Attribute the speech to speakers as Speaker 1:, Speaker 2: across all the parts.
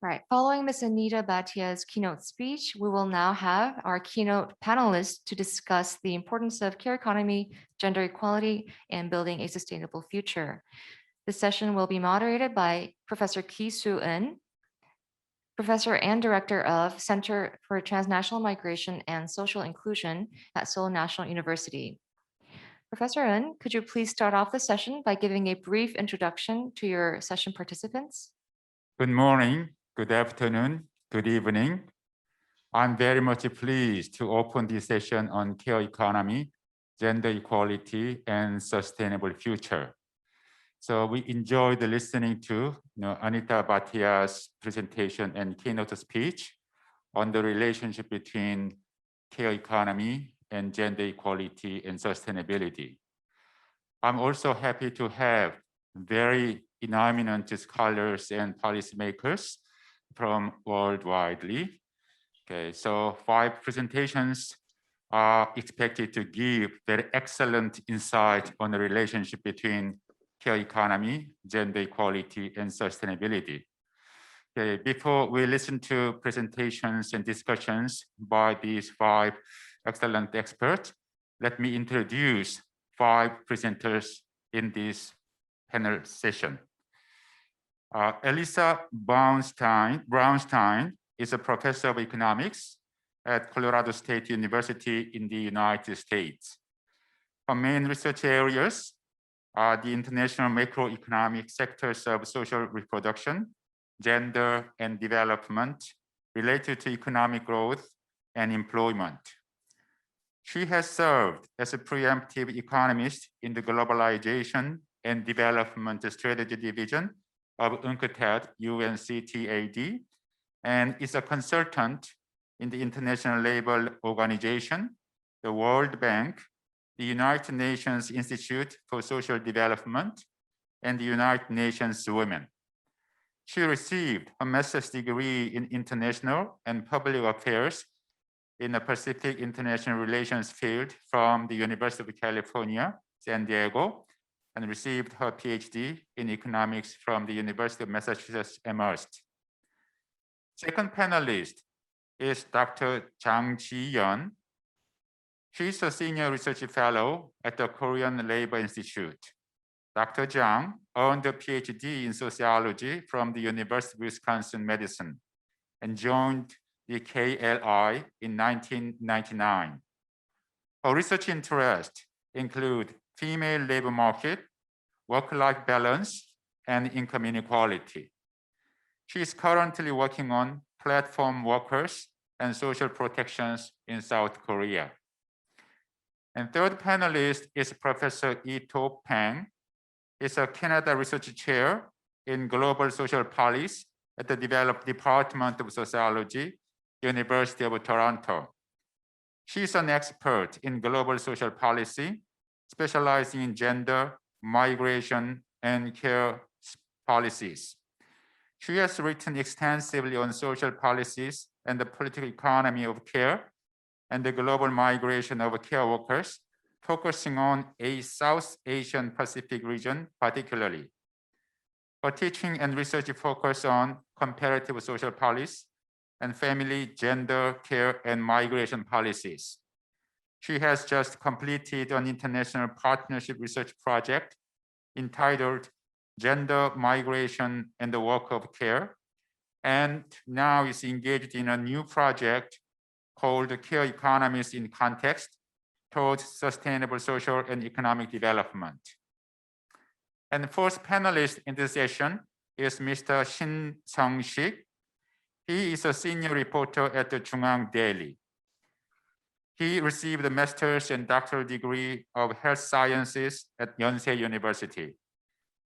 Speaker 1: Right. Following Ms. Anita Bhatia's keynote speech, we will now have our keynote panelists to discuss the importance of care economy, gender equality, and building a sustainable future. The session will be moderated by Professor Ki-Soo, Professor and Director of Center for Transnational Migration and Social Inclusion at Seoul National University. Professor Eun, could you please start off the session by giving a brief introduction to your session participants?
Speaker 2: Good morning, good afternoon, good evening. I'm very much pleased to open this session on care economy, gender equality, and sustainable future. So we enjoyed listening to Anita Bhatia's presentation and keynote speech on the relationship between care economy and gender equality and sustainability. I'm also happy to have very eminent scholars and policymakers from worldwide. Okay, so 5 presentations are expected to give very excellent insight on the relationship between care economy, gender equality, and sustainability. Okay, before we listen to presentations and discussions by these 5 excellent experts, let me introduce 5 presenters in this panel session. Elissa Brownstein is a professor of economics at Colorado State University in the United States. Her main research areas are the international macroeconomic sectors of social reproduction, gender and development related to economic growth and employment. She has served as a preemptive economist in the Globalization and Development Strategy Division of UNCTAD, UNCTAD, and is a consultant in the International Labour Organization, the World Bank, the United Nations Institute for Social Development, and the United Nations Women. She received a master's degree in international and public affairs in the Pacific International Relations field from the University of California, San Diego, and received her PhD in economics from the University of Massachusetts Amherst. Second panelist is Dr. Chang Jiyeun. She's a senior research fellow at the Korean Labor Institute. Dr. Chang earned a PhD in sociology from the University of Wisconsin-Madison and joined the KLI in 1999. Her research interests include female labor market, work-life balance, and income inequality. She is currently working on platform workers and social protections in South Korea. And third panelist is Professor Peng. He's a Canada Research Chair in Global Social Policy at the Department of Sociology, University of Toronto. She's an expert in global social policy, specializing in gender, migration, and care policies. She has written extensively on social policies and the political economy of care and the global migration of care workers, focusing on a South Asian Pacific region particularly. Her teaching and research focus on comparative social policy and family, gender, care, and migration policies. She has just completed an international partnership research project entitled Gender, Migration, and the Work of Care, and now is engaged in a new project called Care Economies in Context towards Sustainable Social and Economic Development. And the fourth panelist in this session is Mr. Shin Sung-sik. He is a senior reporter at the JoongAng Daily. He received a master's and doctoral degree of health sciences at Yonsei University.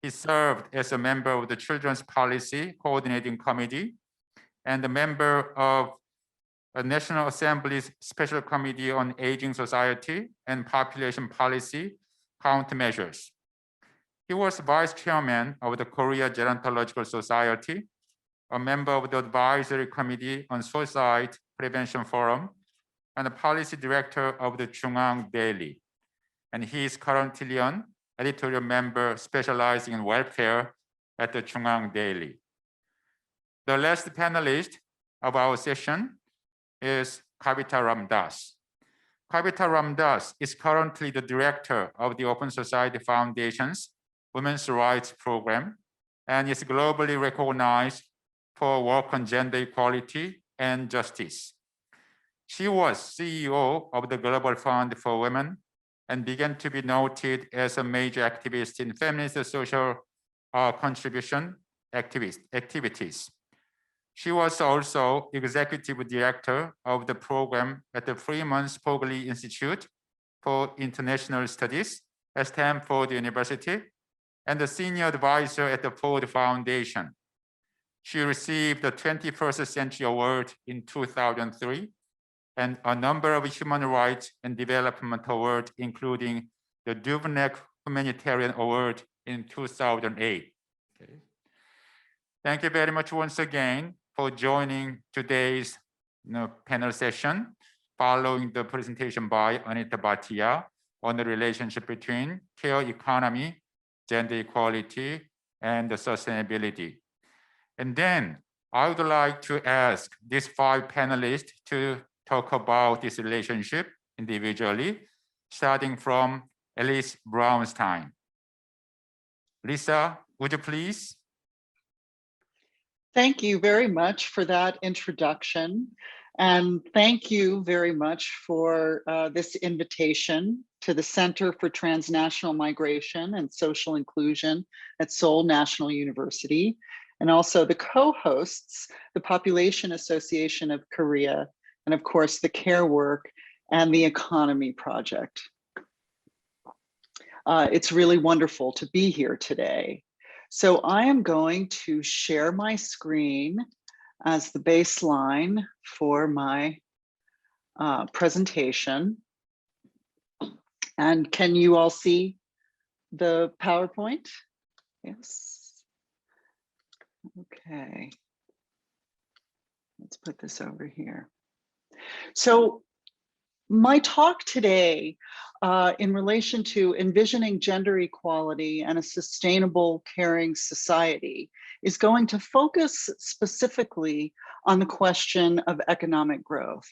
Speaker 2: He served as a member of the Children's Policy Coordinating Committee and a member of the National Assembly's Special Committee on Aging Society and Population Policy Countermeasures. He was vice chairman of the Korea Gerontological Society, a member of the Advisory Committee on Suicide Prevention Forum, and a policy director of the JoongAng Daily. And he is currently an editorial member specializing in welfare at the JoongAng Daily. The last panelist of our session is Kavita Ramdas. Kavita Ramdas is currently the director of the Open Society Foundation's Women's Rights Program and is globally recognized for work on gender equality and justice. She was CEO of the Global Fund for Women and began to be noted as a major activist in feminist social contribution activities. She was also executive director of the program at the Freeman Spogli Institute for International Studies at Stanford University and the senior advisor at the Ford Foundation. She received the 21st Century Award in 2003 and a number of human rights and development awards, including the Dubnek Humanitarian Award in 2008. Okay. Thank you very much once again for joining today's panel session following the presentation by Anita Bhatia on the relationship between care economy, gender equality, and sustainability. And then I would like to ask these 5 panelists to talk about this relationship individually, starting from Elisa Brownstein. Lisa, would you please?
Speaker 3: Thank you very much for that introduction. And thank you very much for this invitation to the Center for Transnational Migration and Social Inclusion at Seoul National University, and also the co-hosts, the Population Association of Korea, and of course, the Care Work and the Economy Project. It's really wonderful to be here today. So I am going to share my screen as the baseline for my presentation. And can you all see the PowerPoint? Yes. Okay. Let's put this over here. So my talk today in relation to envisioning gender equality and a sustainable, caring society is going to focus specifically on the question of economic growth.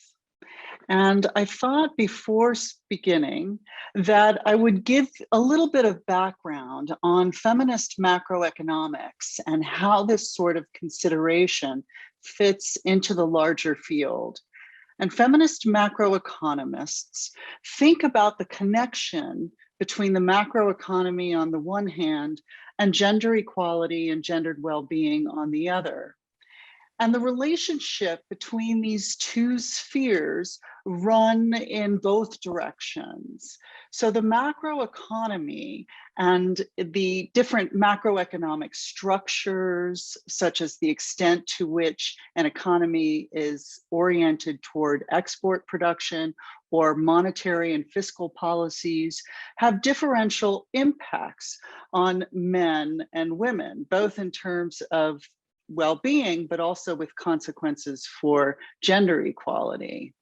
Speaker 3: And I thought before beginning that I would give a little bit of background on feminist macroeconomics and how this sort of consideration fits into the larger field. And feminist macroeconomists think about the connection between the macroeconomy on the one hand and gender equality and gendered well-being on the other. And the relationship between these two spheres run in both directions. So the macroeconomy and the different macroeconomic structures, such as the extent to which an economy is oriented toward export production or monetary and fiscal policies, have differential impacts on men and women, both in terms of well-being, but also with consequences for gender equality.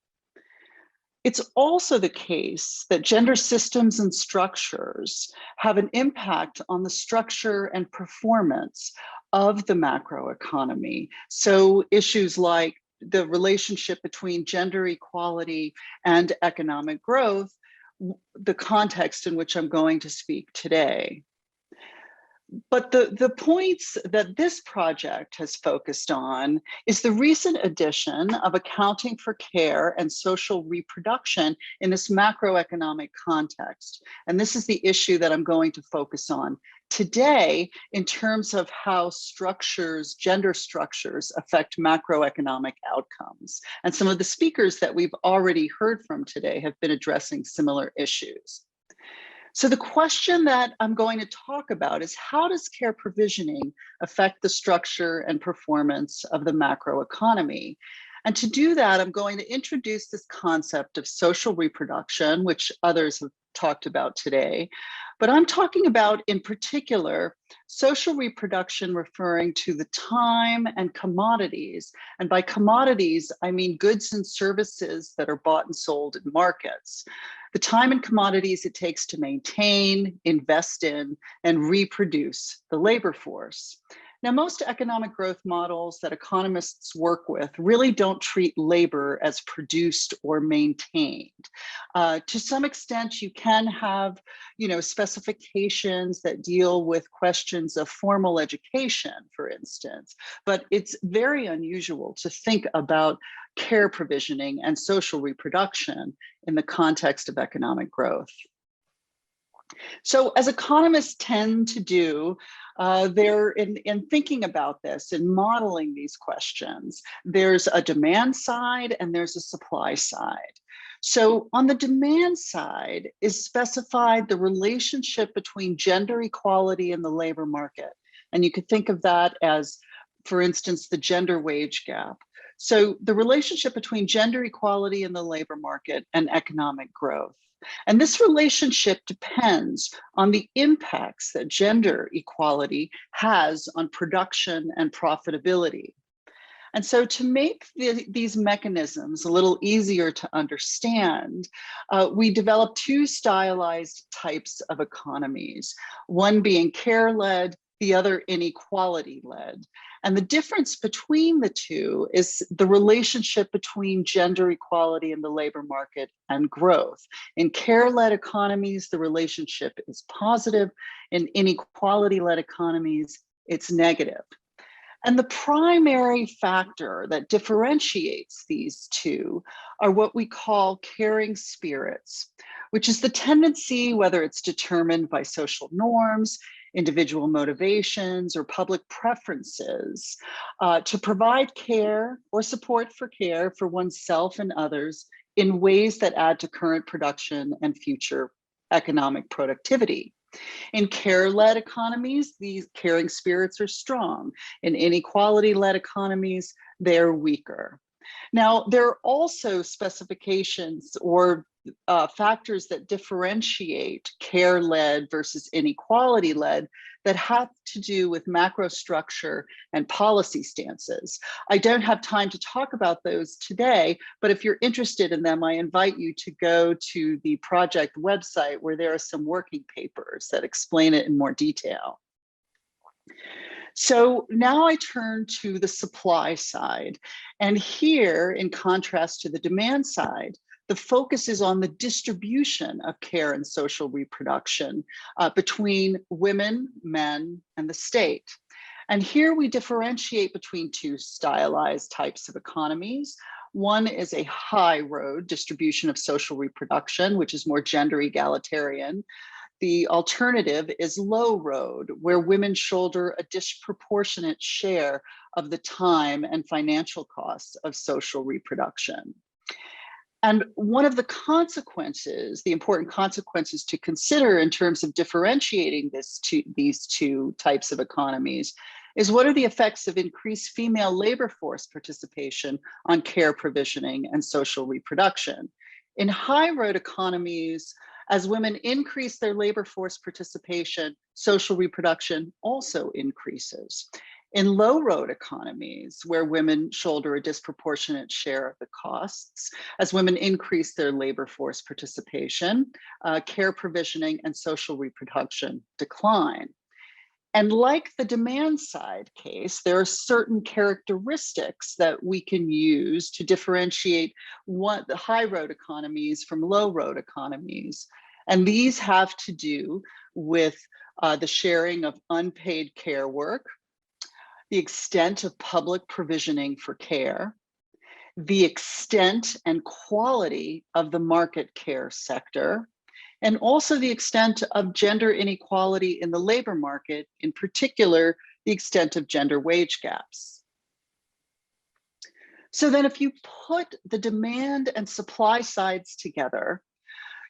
Speaker 3: It's also the case that gender systems and structures have an impact on the structure and performance of the macroeconomy. So issues like the relationship between gender equality and economic growth, the context in which I'm going to speak today. But the points that this project has focused on is the recent addition of accounting for care and social reproduction in this macroeconomic context. And this is the issue that I'm going to focus on today in terms of how structures, gender structures, affect macroeconomic outcomes. And some of the speakers that we've already heard from today have been addressing similar issues. So the question that I'm going to talk about is, how does care provisioning affect the structure and performance of the macroeconomy? And to do that, I'm going to introduce this concept of social reproduction, which others have talked about today. But I'm talking about, in particular, social reproduction referring to the time and commodities. And by commodities, I mean goods and services that are bought and sold in markets. The time and commodities it takes to maintain, invest in, and reproduce the labor force. Now, most economic growth models that economists work with really don't treat labor as produced or maintained. To some extent, you can have, specifications that deal with questions of formal education, for instance, but it's very unusual to think about care provisioning and social reproduction in the context of economic growth. So as economists tend to do, they're in thinking about this and modeling these questions, there's a demand side and there's a supply side. So on the demand side is specified the relationship between gender equality and the labor market. And you could think of that as, for instance, the gender wage gap. So the relationship between gender equality in the labor market and economic growth. And this relationship depends on the impacts that gender equality has on production and profitability. And so to make these mechanisms a little easier to understand, we developed two stylized types of economies, one being care-led, the other inequality-led. And the difference between the two is the relationship between gender equality in the labor market and growth. In care-led economies, the relationship is positive. In inequality-led economies, it's negative. And the primary factor that differentiates these two are what we call caring spirits, which is the tendency, whether it's determined by social norms, individual motivations, or public preferences, to provide care or support for care for oneself and others in ways that add to current production and future economic productivity. In care-led economies, these caring spirits are strong. In inequality-led economies, they're weaker. Now, there are also specifications or factors that differentiate care-led versus inequality-led that have to do with macro structure and policy stances. I don't have time to talk about those today, but if you're interested in them, I invite you to go to the project website where there are some working papers that explain it in more detail. So now I turn to the supply side. And here, in contrast to the demand side, the focus is on the distribution of care and social reproduction between women, men, and the state. And here we differentiate between two stylized types of economies. One is a high road distribution of social reproduction, which is more gender egalitarian. The alternative is low road, where women shoulder a disproportionate share of the time and financial costs of social reproduction. And one of the consequences, the important consequences to consider in terms of differentiating these two types of economies is what are the effects of increased female labor force participation on care provisioning and social reproduction. In high road economies, as women increase their labor force participation, social reproduction also increases. In low road economies, where women shoulder a disproportionate share of the costs, as women increase their labor force participation, care provisioning and social reproduction decline. And like the demand side case, there are certain characteristics that we can use to differentiate the high road economies from low road economies. And these have to do with the sharing of unpaid care work, the extent of public provisioning for care, the extent and quality of the market care sector, and also the extent of gender inequality in the labor market, in particular, the extent of gender wage gaps. So then if you put the demand and supply sides together,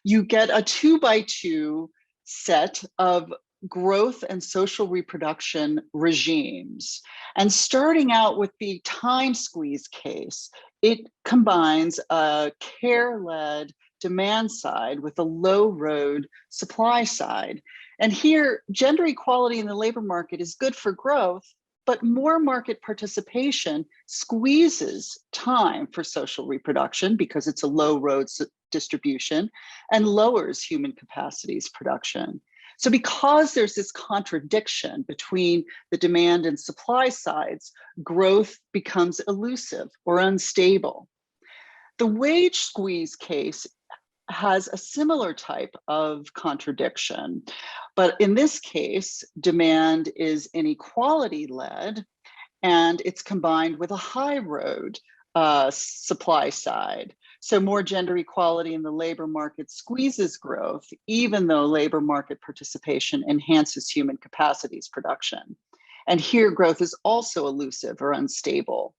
Speaker 3: you get a 2x2 set of growth and social reproduction regimes. And starting out with the time squeeze case, it combines a care-led demand side with a low road supply side. And here, gender equality in the labor market is good for growth, but more market participation squeezes time for social reproduction because it's a low road distribution and lowers human capacities production. So because there's this contradiction between the demand and supply sides, growth becomes elusive or unstable. The wage squeeze case has a similar type of contradiction, but in this case, demand is inequality-led, and it's combined with a high road supply side. So more gender equality in the labor market squeezes growth, even though labor market participation enhances human capacities production. And here growth is also elusive or unstable.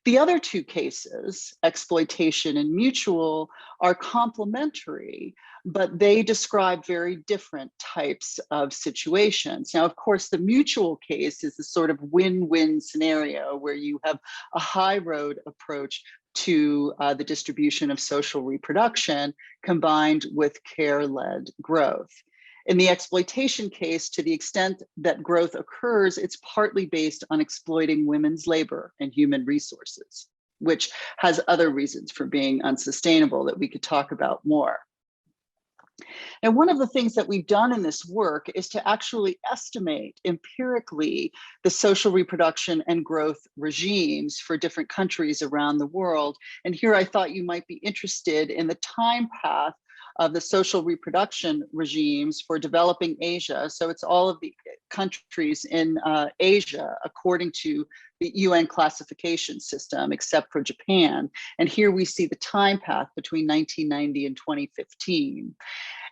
Speaker 3: The other two cases, exploitation and mutual, are complementary, but they describe very different types of situations. Now, of course, the mutual case is a sort of win-win scenario where you have a high road approach to the distribution of social reproduction combined with care-led growth. In the exploitation case, to the extent that growth occurs, it's partly based on exploiting women's labor and human resources, which has other reasons for being unsustainable that we could talk about more. And one of the things that we've done in this work is to actually estimate empirically the social reproduction and growth regimes for different countries around the world. And here I thought you might be interested in the time path of the social reproduction regimes for developing Asia. So it's all of the countries in Asia according to the UN classification system, except for Japan. And here we see the time path between 1990 and 2015.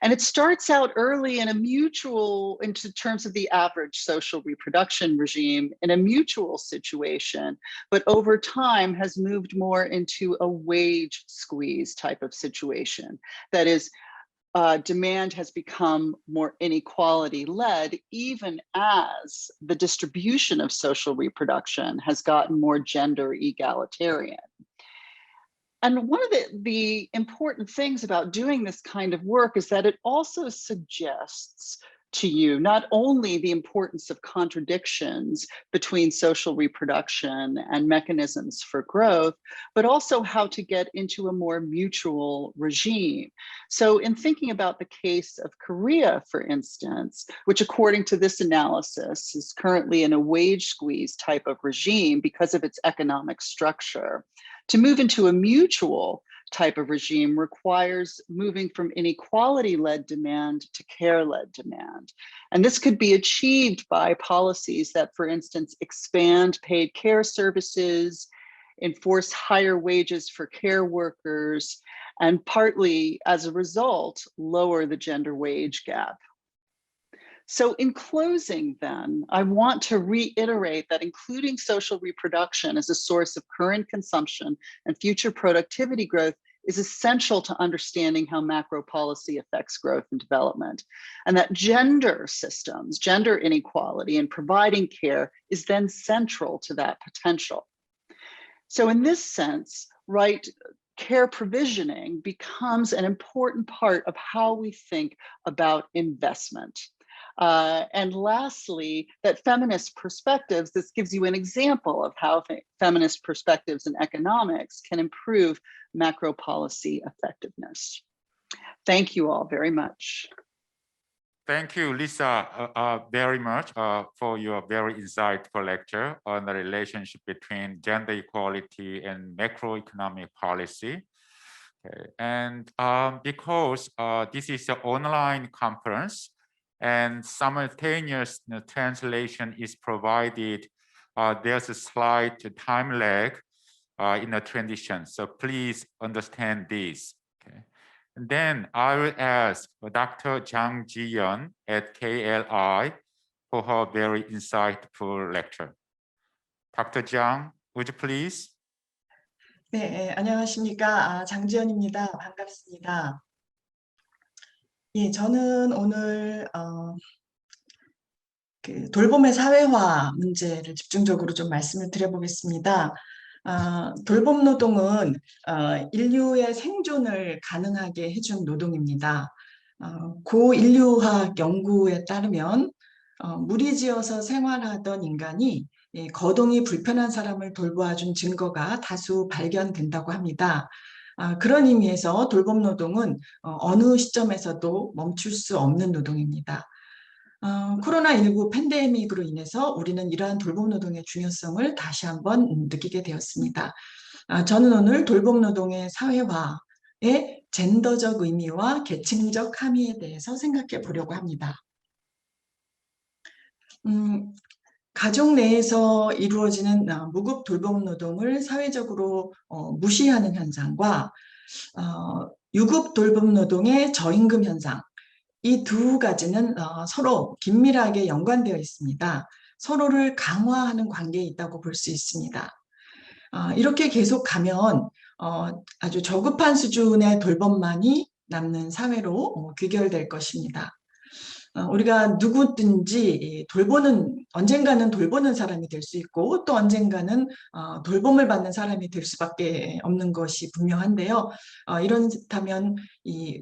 Speaker 3: And it starts out early in a mutual, in terms of the average social reproduction regime, in a mutual situation, but over time has moved more into a wage squeeze type of situation. That is, demand has become more inequality-led, even as the distribution of social reproduction has gotten more gender egalitarian. And one of the important things about doing this kind of work is that it also suggests to you not only the importance of contradictions between social reproduction and mechanisms for growth, but also how to get into a more mutual regime. So in thinking about the case of Korea, for instance, which according to this analysis is currently in a wage squeeze type of regime because of its economic structure, to move into a mutual type of regime requires moving from inequality-led demand to care-led demand. And this could be achieved by policies that, for instance, expand paid care services, enforce higher wages for care workers, and partly as a result, lower the gender wage gap. So in closing then, I want to reiterate that including social reproduction as a source of current consumption and future productivity growth is essential to understanding how macro policy affects growth and development. And that gender systems, gender inequality and providing care is then central to that potential. So in this sense, right, care provisioning becomes an important part of how we think about investment. And lastly, that feminist perspectives, this gives you an example of how feminist perspectives in economics can improve macro policy effectiveness. Thank you all very much.
Speaker 2: Thank you, Lisa, very much for your very insightful lecture on the relationship between gender equality and macroeconomic policy. Okay. And because this is an online conference, and simultaneous translation is provided, there's a slight time lag in the transition. So please understand this. Okay. And then I will ask Dr. Chang Jiyeun at KLI for her very insightful lecture. Dr. Chang, would you please?
Speaker 4: 네, 안녕하십니까. 장지연입니다. 반갑습니다. 예, 저는 오늘 돌봄의 사회화 문제를 집중적으로 좀 말씀을 드려보겠습니다. 돌봄 노동은 인류의 생존을 가능하게 해준 노동입니다. 고인류학 연구에 따르면 무리지어서 생활하던 인간이 거동이 불편한 사람을 돌보아준 증거가 다수 발견된다고 합니다. 그런 의미에서 돌봄 노동은 어느 시점에서도 멈출 수 없는 노동입니다. 코로나19 팬데믹으로 인해서 우리는 이러한 돌봄 노동의 중요성을 다시 한번 느끼게 되었습니다. 저는 오늘 돌봄 노동의 사회화의 젠더적 의미와 계층적 함의에 대해서 생각해 보려고 합니다. 가족 내에서 이루어지는 무급 돌봄 노동을 사회적으로 무시하는 현상과 유급 돌봄 노동의 저임금 현상, 이 두 가지는 서로 긴밀하게 연관되어 있습니다. 서로를 강화하는 관계에 있다고 볼 수 있습니다. 이렇게 계속 가면 아주 저급한 수준의 돌봄만이 남는 사회로 귀결될 것입니다. 우리가 누구든지 언젠가는 돌보는 사람이 될 수 있고 또 언젠가는 돌봄을 받는 사람이 될 수밖에 없는 것이 분명한데요. 이렇다면 이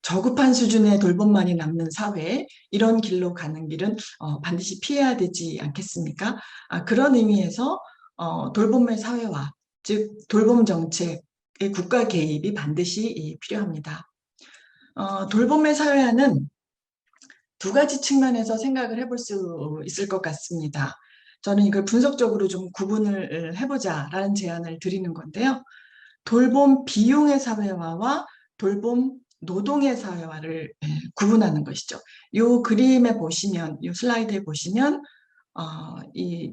Speaker 4: 저급한 수준의 돌봄만이 남는 사회, 이런 길로 가는 길은 반드시 피해야 되지 않겠습니까? 그런 의미에서 돌봄의 사회화, 즉 돌봄 정책의 국가 개입이 반드시 필요합니다. 돌봄의 사회화는 두 가지 측면에서 생각을 해볼 수 있을 것 같습니다. 저는 이걸 분석적으로 좀 구분을 해보자라는 제안을 드리는 건데요. 돌봄 비용의 사회화와 돌봄 노동의 사회화를 구분하는 것이죠. 이 그림에 보시면, 이 슬라이드에 보시면 이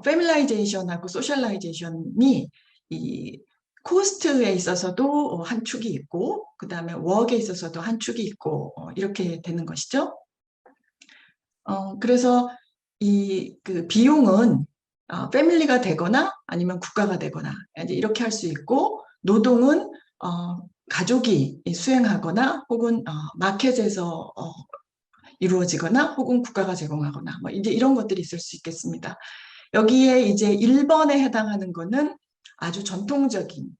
Speaker 4: 페밀라이제이션하고 소셜라이제이션이 이 코스트에 있어서도 한 축이 있고 그 다음에 웍에 있어서도 한 축이 있고 이렇게 되는 것이죠. 그래서 그 비용은 패밀리가 되거나 아니면 국가가 되거나 이제 이렇게 할 수 있고, 노동은 가족이 수행하거나 혹은 마켓에서 이루어지거나 혹은 국가가 제공하거나 뭐 이제 이런 것들이 있을 수 있겠습니다. 여기에 이제 1번에 해당하는 거는 아주 전통적인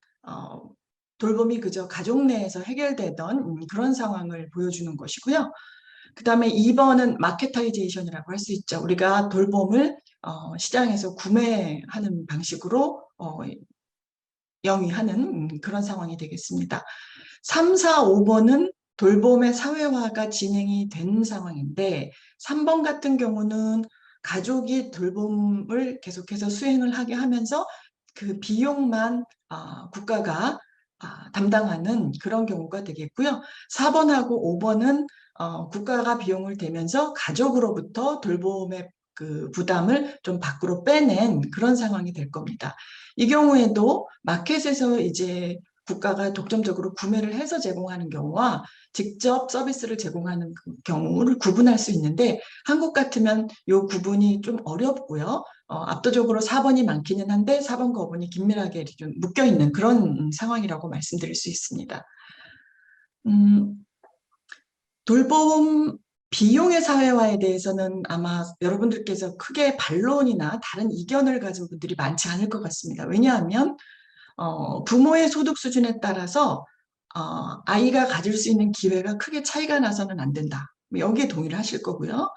Speaker 4: 돌봄이 그저 가족 내에서 해결되던 그런 상황을 보여주는 것이고요. 그 다음에 2번은 마케타이제이션이라고 할 수 있죠. 우리가 돌봄을 시장에서 구매하는 방식으로 영위하는 그런 상황이 되겠습니다. 3, 4, 5번은 돌봄의 사회화가 진행이 된 상황인데 3번 같은 경우는 가족이 돌봄을 계속해서 수행을 하게 하면서 그 비용만 국가가 담당하는 그런 경우가 되겠고요. 4번하고 5번은 국가가 비용을 대면서 가족으로부터 돌봄의 그 부담을 좀 밖으로 빼낸 그런 상황이 될 겁니다. 이 경우에도 마켓에서 이제 국가가 독점적으로 구매를 해서 제공하는 경우와 직접 서비스를 제공하는 그 경우를 구분할 수 있는데, 한국 같으면 이 구분이 좀 어렵고요. 압도적으로 4번이 많기는 한데 4번 거분이 긴밀하게 좀 묶여있는 그런 상황이라고 말씀드릴 수 있습니다. 돌봄 비용의 사회화에 대해서는 아마 여러분들께서 크게 반론이나 다른 이견을 가진 분들이 많지 않을 것 같습니다. 왜냐하면 부모의 소득 수준에 따라서 아이가 가질 수 있는 기회가 크게 차이가 나서는 안 된다. 여기에 동의를 하실 거고요.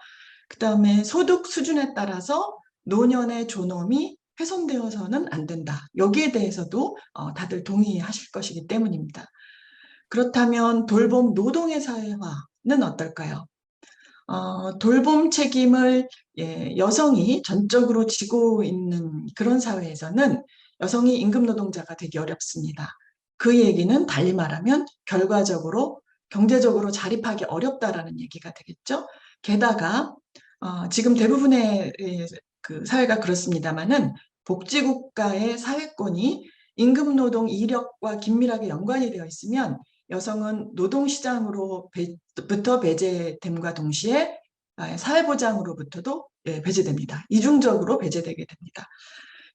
Speaker 4: 그 다음에 소득 수준에 따라서 노년의 존엄이 훼손되어서는 안 된다. 여기에 대해서도 다들 동의하실 것이기 때문입니다. 그렇다면 돌봄 노동의 사회화는 어떨까요? 돌봄 책임을 여성이 전적으로 지고 있는 그런 사회에서는 여성이 임금 노동자가 되기 어렵습니다. 그 얘기는 달리 말하면 결과적으로 경제적으로 자립하기 어렵다라는 얘기가 되겠죠. 게다가 지금 대부분의 그 사회가 그렇습니다만은 복지국가의 사회권이 임금노동 이력과 긴밀하게 연관이 되어 있으면 여성은 노동시장으로부터 배제됨과 동시에 사회보장으로부터도 배제됩니다. 이중적으로 배제되게 됩니다.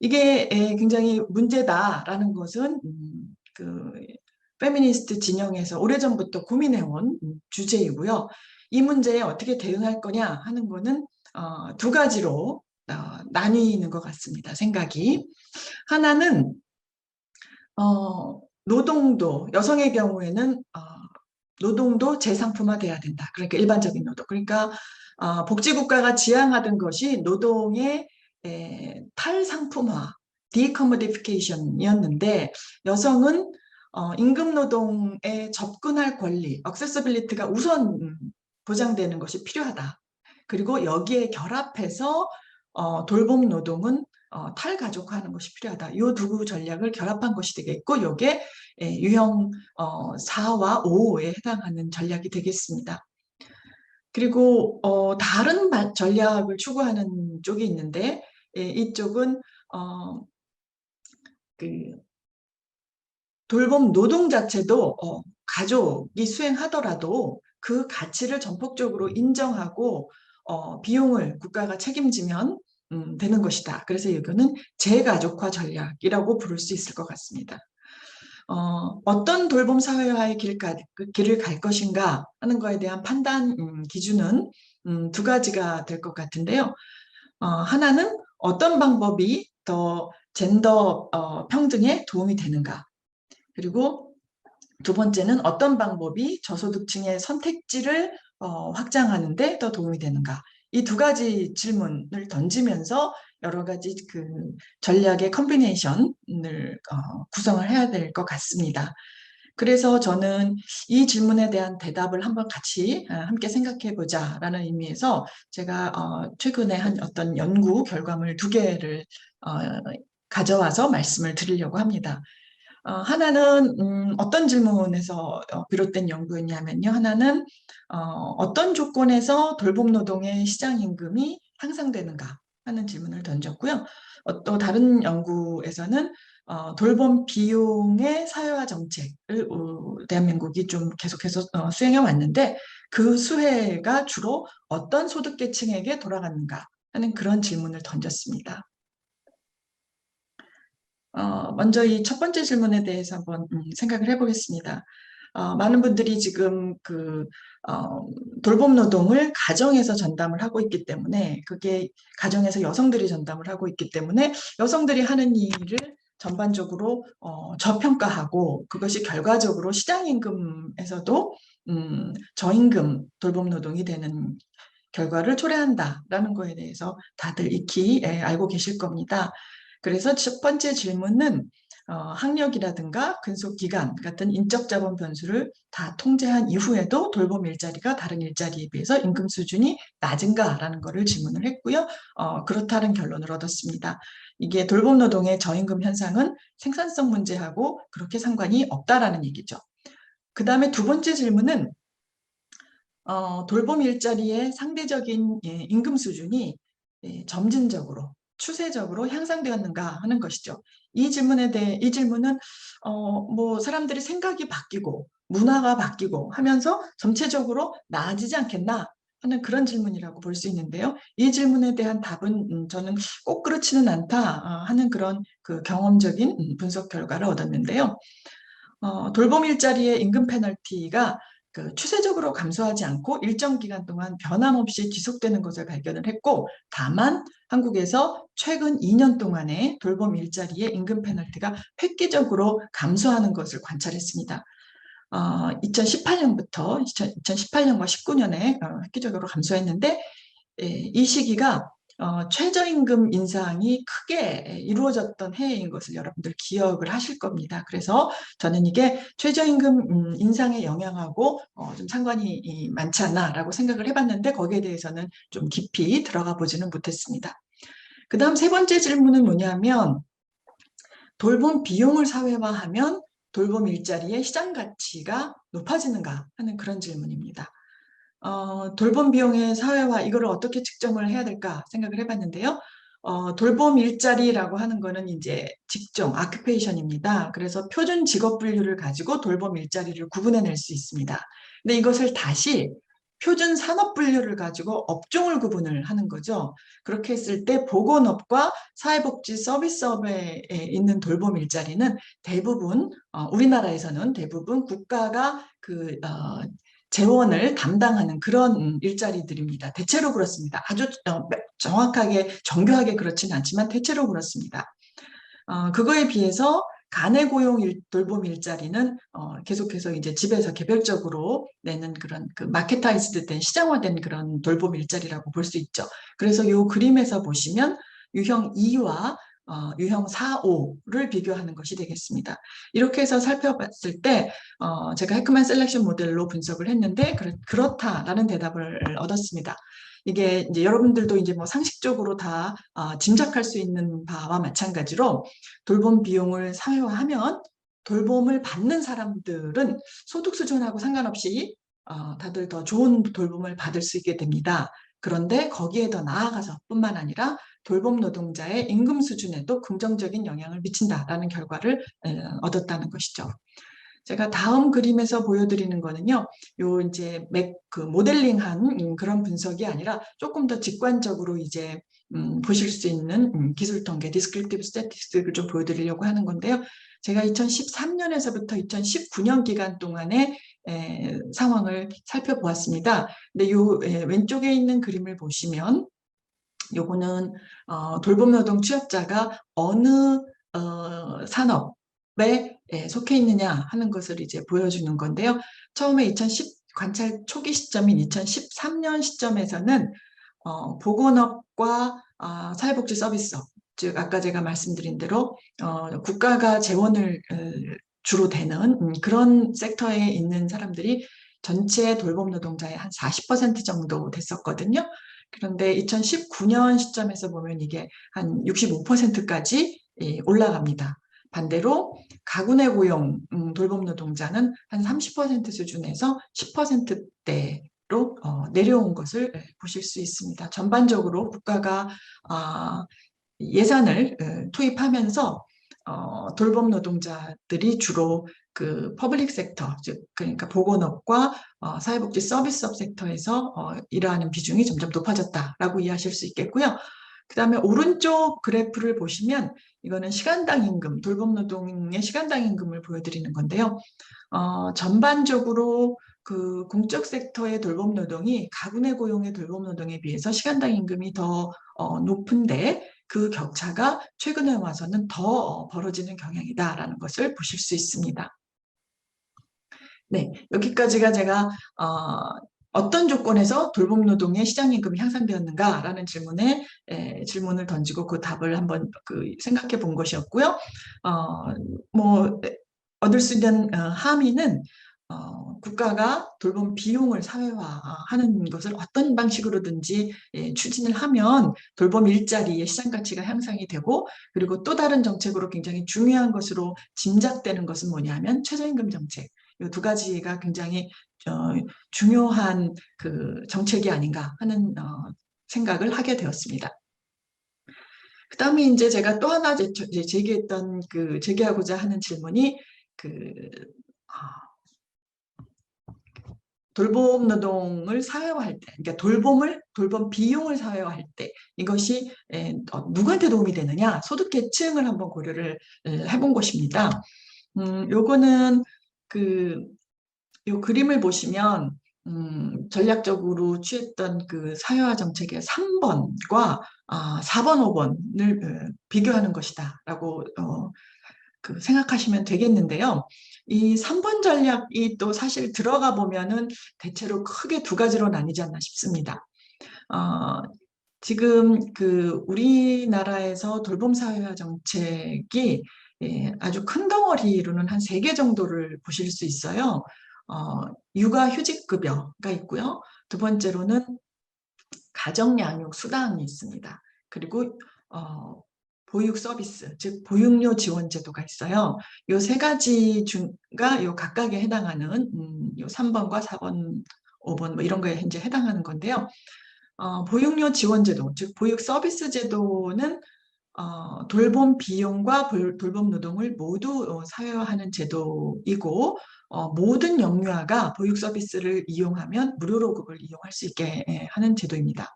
Speaker 4: 이게 굉장히 문제다라는 것은 그 페미니스트 진영에서 오래전부터 고민해온 주제이고요. 이 문제에 어떻게 대응할 거냐 하는 거는 두 가지로 나뉘는 것 같습니다. 생각이. 하나는 노동도, 여성의 경우에는 노동도 재상품화돼야 된다. 그러니까 일반적인 노동. 그러니까 복지국가가 지향하던 것이 노동의 탈상품화, 디커머디피케이션이었는데 여성은 임금노동에 접근할 권리, 액세서빌리티가 우선 보장되는 것이 필요하다. 그리고 여기에 결합해서 돌봄 노동은 탈가족화하는 것이 필요하다. 이 두 전략을 결합한 것이 되겠고 이게 유형 4와 5에 해당하는 전략이 되겠습니다. 그리고 다른 전략을 추구하는 쪽이 있는데 이쪽은 그 돌봄 노동 자체도 가족이 수행하더라도 그 가치를 전폭적으로 인정하고 비용을 국가가 책임지면 되는 것이다. 그래서 이거는 재가족화 전략이라고 부를 수 있을 것 같습니다. 어떤 돌봄 사회화의 길을 갈 것인가 하는 거에 대한 판단 기준은 두 가지가 될 것 같은데요. 하나는 어떤 방법이 더 젠더 평등에 도움이 되는가. 그리고 두 번째는 어떤 방법이 저소득층의 선택지를 확장하는 데 더 도움이 되는가. 이 두 가지 질문을 던지면서 여러 가지 그 전략의 컨비네이션을 구성을 해야 될 것 같습니다. 그래서 저는 이 질문에 대한 대답을 한번 같이 함께 생각해 보자라는 의미에서 제가 최근에 한 어떤 연구 결과물 두 개를 가져와서 말씀을 드리려고 합니다. 하나는 어떤 질문에서 비롯된 연구였냐면요. 하나는 어떤 조건에서 돌봄 노동의 시장 임금이 향상되는가 하는 질문을 던졌고요. 또 다른 연구에서는 돌봄 비용의 사회화 정책을 대한민국이 좀 계속해서 수행해 왔는데 그 수혜가 주로 어떤 소득계층에게 돌아가는가 하는 그런 질문을 던졌습니다. 먼저 이 첫 번째 질문에 대해서 한번 생각을 해보겠습니다. 많은 분들이 지금 돌봄 노동을 가정에서 전담을 하고 있기 때문에 그게 가정에서 여성들이 전담을 하고 있기 때문에 여성들이 하는 일을 전반적으로 저평가하고 그것이 결과적으로 시장임금에서도 저임금 돌봄 노동이 되는 결과를 초래한다라는 거에 대해서 다들 익히 알고 계실 겁니다. 그래서 첫 번째 질문은 학력이라든가 근속기간 같은 인적 자본 변수를 다 통제한 이후에도 돌봄 일자리가 다른 일자리에 비해서 임금 수준이 낮은가라는 것을 질문을 했고요. 그렇다는 결론을 얻었습니다. 이게 돌봄 노동의 저임금 현상은 생산성 문제하고 그렇게 상관이 없다라는 얘기죠. 그 다음에 두 번째 질문은 돌봄 일자리의 상대적인 임금 수준이 점진적으로 추세적으로 향상되었는가 하는 것이죠. 이 질문은 뭐 사람들이 생각이 바뀌고 문화가 바뀌고 하면서 전체적으로 나아지지 않겠나 하는 그런 질문이라고 볼 수 있는데요. 이 질문에 대한 답은 저는 꼭 그렇지는 않다 하는 그런 그 경험적인 분석 결과를 얻었는데요. 돌봄 일자리의 임금 페널티가 추세적으로 감소하지 않고 일정 기간 동안 변함없이 지속되는 것을 발견을 했고 다만 한국에서 최근 2년 동안에 돌봄 일자리의 임금 페널티가 획기적으로 감소하는 것을 관찰했습니다. 2018년부터 2018년과 19년에 획기적으로 감소했는데 이 시기가 최저임금 인상이 크게 이루어졌던 해인 것을 여러분들 기억을 하실 겁니다. 그래서 저는 이게 최저임금 인상의 영향하고 좀 상관이 많지 않나라고 생각을 해봤는데 거기에 대해서는 좀 깊이 들어가 보지는 못했습니다. 그 다음 세 번째 질문은 뭐냐면 돌봄 비용을 사회화하면 돌봄 일자리의 시장 가치가 높아지는가 하는 그런 질문입니다. 돌봄 비용의 사회화 이거를 어떻게 측정을 해야 될까 생각을 해봤는데요. 돌봄 일자리라고 하는 거는 이제 직종, 아큐페이션입니다. 그래서 표준 직업 분류를 가지고 돌봄 일자리를 구분해낼 수 있습니다. 근데 이것을 다시 표준 산업 분류를 가지고 업종을 구분을 하는 거죠. 그렇게 했을 때 보건업과 사회복지 서비스업에 있는 돌봄 일자리는 대부분 우리나라에서는 대부분 국가가 재원을 담당하는 그런 일자리들입니다. 대체로 그렇습니다. 아주 정확하게 정교하게 그렇지는 않지만 대체로 그렇습니다. 그거에 비해서 간의 고용 돌봄 일자리는 계속해서 이제 집에서 개별적으로 내는 그런 마케타이즈드 된 시장화된 그런 돌봄 일자리라고 볼 수 있죠. 그래서 이 그림에서 보시면 유형 2와 유형 4,5를 비교하는 것이 되겠습니다. 이렇게 해서 살펴봤을 때 제가 해크만 셀렉션 모델로 분석을 했는데 그렇다라는 대답을 얻었습니다. 이게 이제 여러분들도 이제 뭐 상식적으로 다 짐작할 수 있는 바와 마찬가지로 돌봄 비용을 사회화하면 돌봄을 받는 사람들은 소득 수준하고 상관없이 다들 더 좋은 돌봄을 받을 수 있게 됩니다. 그런데 거기에 더 나아가서 뿐만 아니라 돌봄 노동자의 임금 수준에도 긍정적인 영향을 미친다라는 결과를 얻었다는 것이죠. 제가 다음 그림에서 보여드리는 거는요, 요 이제 모델링한 그런 분석이 아니라 조금 더 직관적으로 이제 보실 수 있는 기술 통계, 디스크립티브 스태티스틱을 좀 보여드리려고 하는 건데요. 제가 2013년에서부터 2019년 기간 동안의 상황을 살펴보았습니다. 근데 요 왼쪽에 있는 그림을 보시면 요거는 돌봄 노동 취업자가 어느 산업에 속해 있느냐 하는 것을 이제 보여주는 건데요. 처음에 관찰 초기 시점인 2013년 시점에서는 보건업과 사회복지 서비스업, 즉 아까 제가 말씀드린 대로 국가가 재원을 주로 되는 그런 섹터에 있는 사람들이 전체 돌봄 노동자의 한 40% 정도 됐었거든요. 그런데 2019년 시점에서 보면 이게 한 65%까지 올라갑니다. 반대로 가구 내 고용 돌봄 노동자는 한 30% 수준에서 10%대로 내려온 것을 보실 수 있습니다. 전반적으로 국가가 예산을 투입하면서 돌봄 노동자들이 주로 그 퍼블릭 섹터, 즉 그러니까 보건업과 사회복지 서비스업 섹터에서 일하는 비중이 점점 높아졌다라고 이해하실 수 있겠고요. 그 다음에 오른쪽 그래프를 보시면 이거는 시간당 임금, 돌봄 노동의 시간당 임금을 보여드리는 건데요. 전반적으로 그 공적 섹터의 돌봄 노동이 가구 내 고용의 돌봄 노동에 비해서 시간당 임금이 더 높은데 그 격차가 최근에 와서는 더 벌어지는 경향이다라는 것을 보실 수 있습니다. 네, 여기까지가 제가 어떤 조건에서 돌봄 노동의 시장 임금이 향상되었는가라는 질문을 던지고 그 답을 한번 생각해 본 것이었고요. 뭐 얻을 수 있는 함의는 국가가 돌봄 비용을 사회화하는 것을 어떤 방식으로든지 추진을 하면 돌봄 일자리의 시장 가치가 향상이 되고, 그리고 또 다른 정책으로 굉장히 중요한 것으로 짐작되는 것은 뭐냐면 최저임금 정책. 이 두 가지가 굉장히 중요한 그 정책이 아닌가 하는 생각을 하게 되었습니다. 그 다음에 이제 제가 또 하나 제기하고자 하는 질문이 돌봄 노동을 사회화할 때, 그러니까 돌봄 비용을 사회화할 때 이것이 누구한테 도움이 되느냐, 소득계층을 한번 고려를 해본 것입니다. 요거는 요 그림을 보시면 전략적으로 취했던 그 사회화 정책의 3번과 4번, 5번을 비교하는 것이다라고 생각하시면 되겠는데요. 이 3번 전략이 또 사실 들어가 보면은 대체로 크게 두 가지로 나뉘지 않나 싶습니다. 지금 우리나라에서 돌봄 사회화 정책이 아주 큰 덩어리로는 한 3개 정도를 보실 수 있어요. 육아휴직급여가 있고요. 두 번째로는 가정양육 수당이 있습니다. 그리고 보육 서비스, 즉 보육료 지원 제도가 있어요. 이 3가지가 요 각각에 해당하는 요 3번과 4번, 5번 뭐 이런 거에 이제 해당하는 건데요. 보육료 지원 제도, 즉 보육 서비스 제도는 돌봄 비용과 돌봄 노동을 모두 사회화하는 제도이고, 모든 영유아가 보육 서비스를 이용하면 무료로 그걸 이용할 수 있게 하는 제도입니다.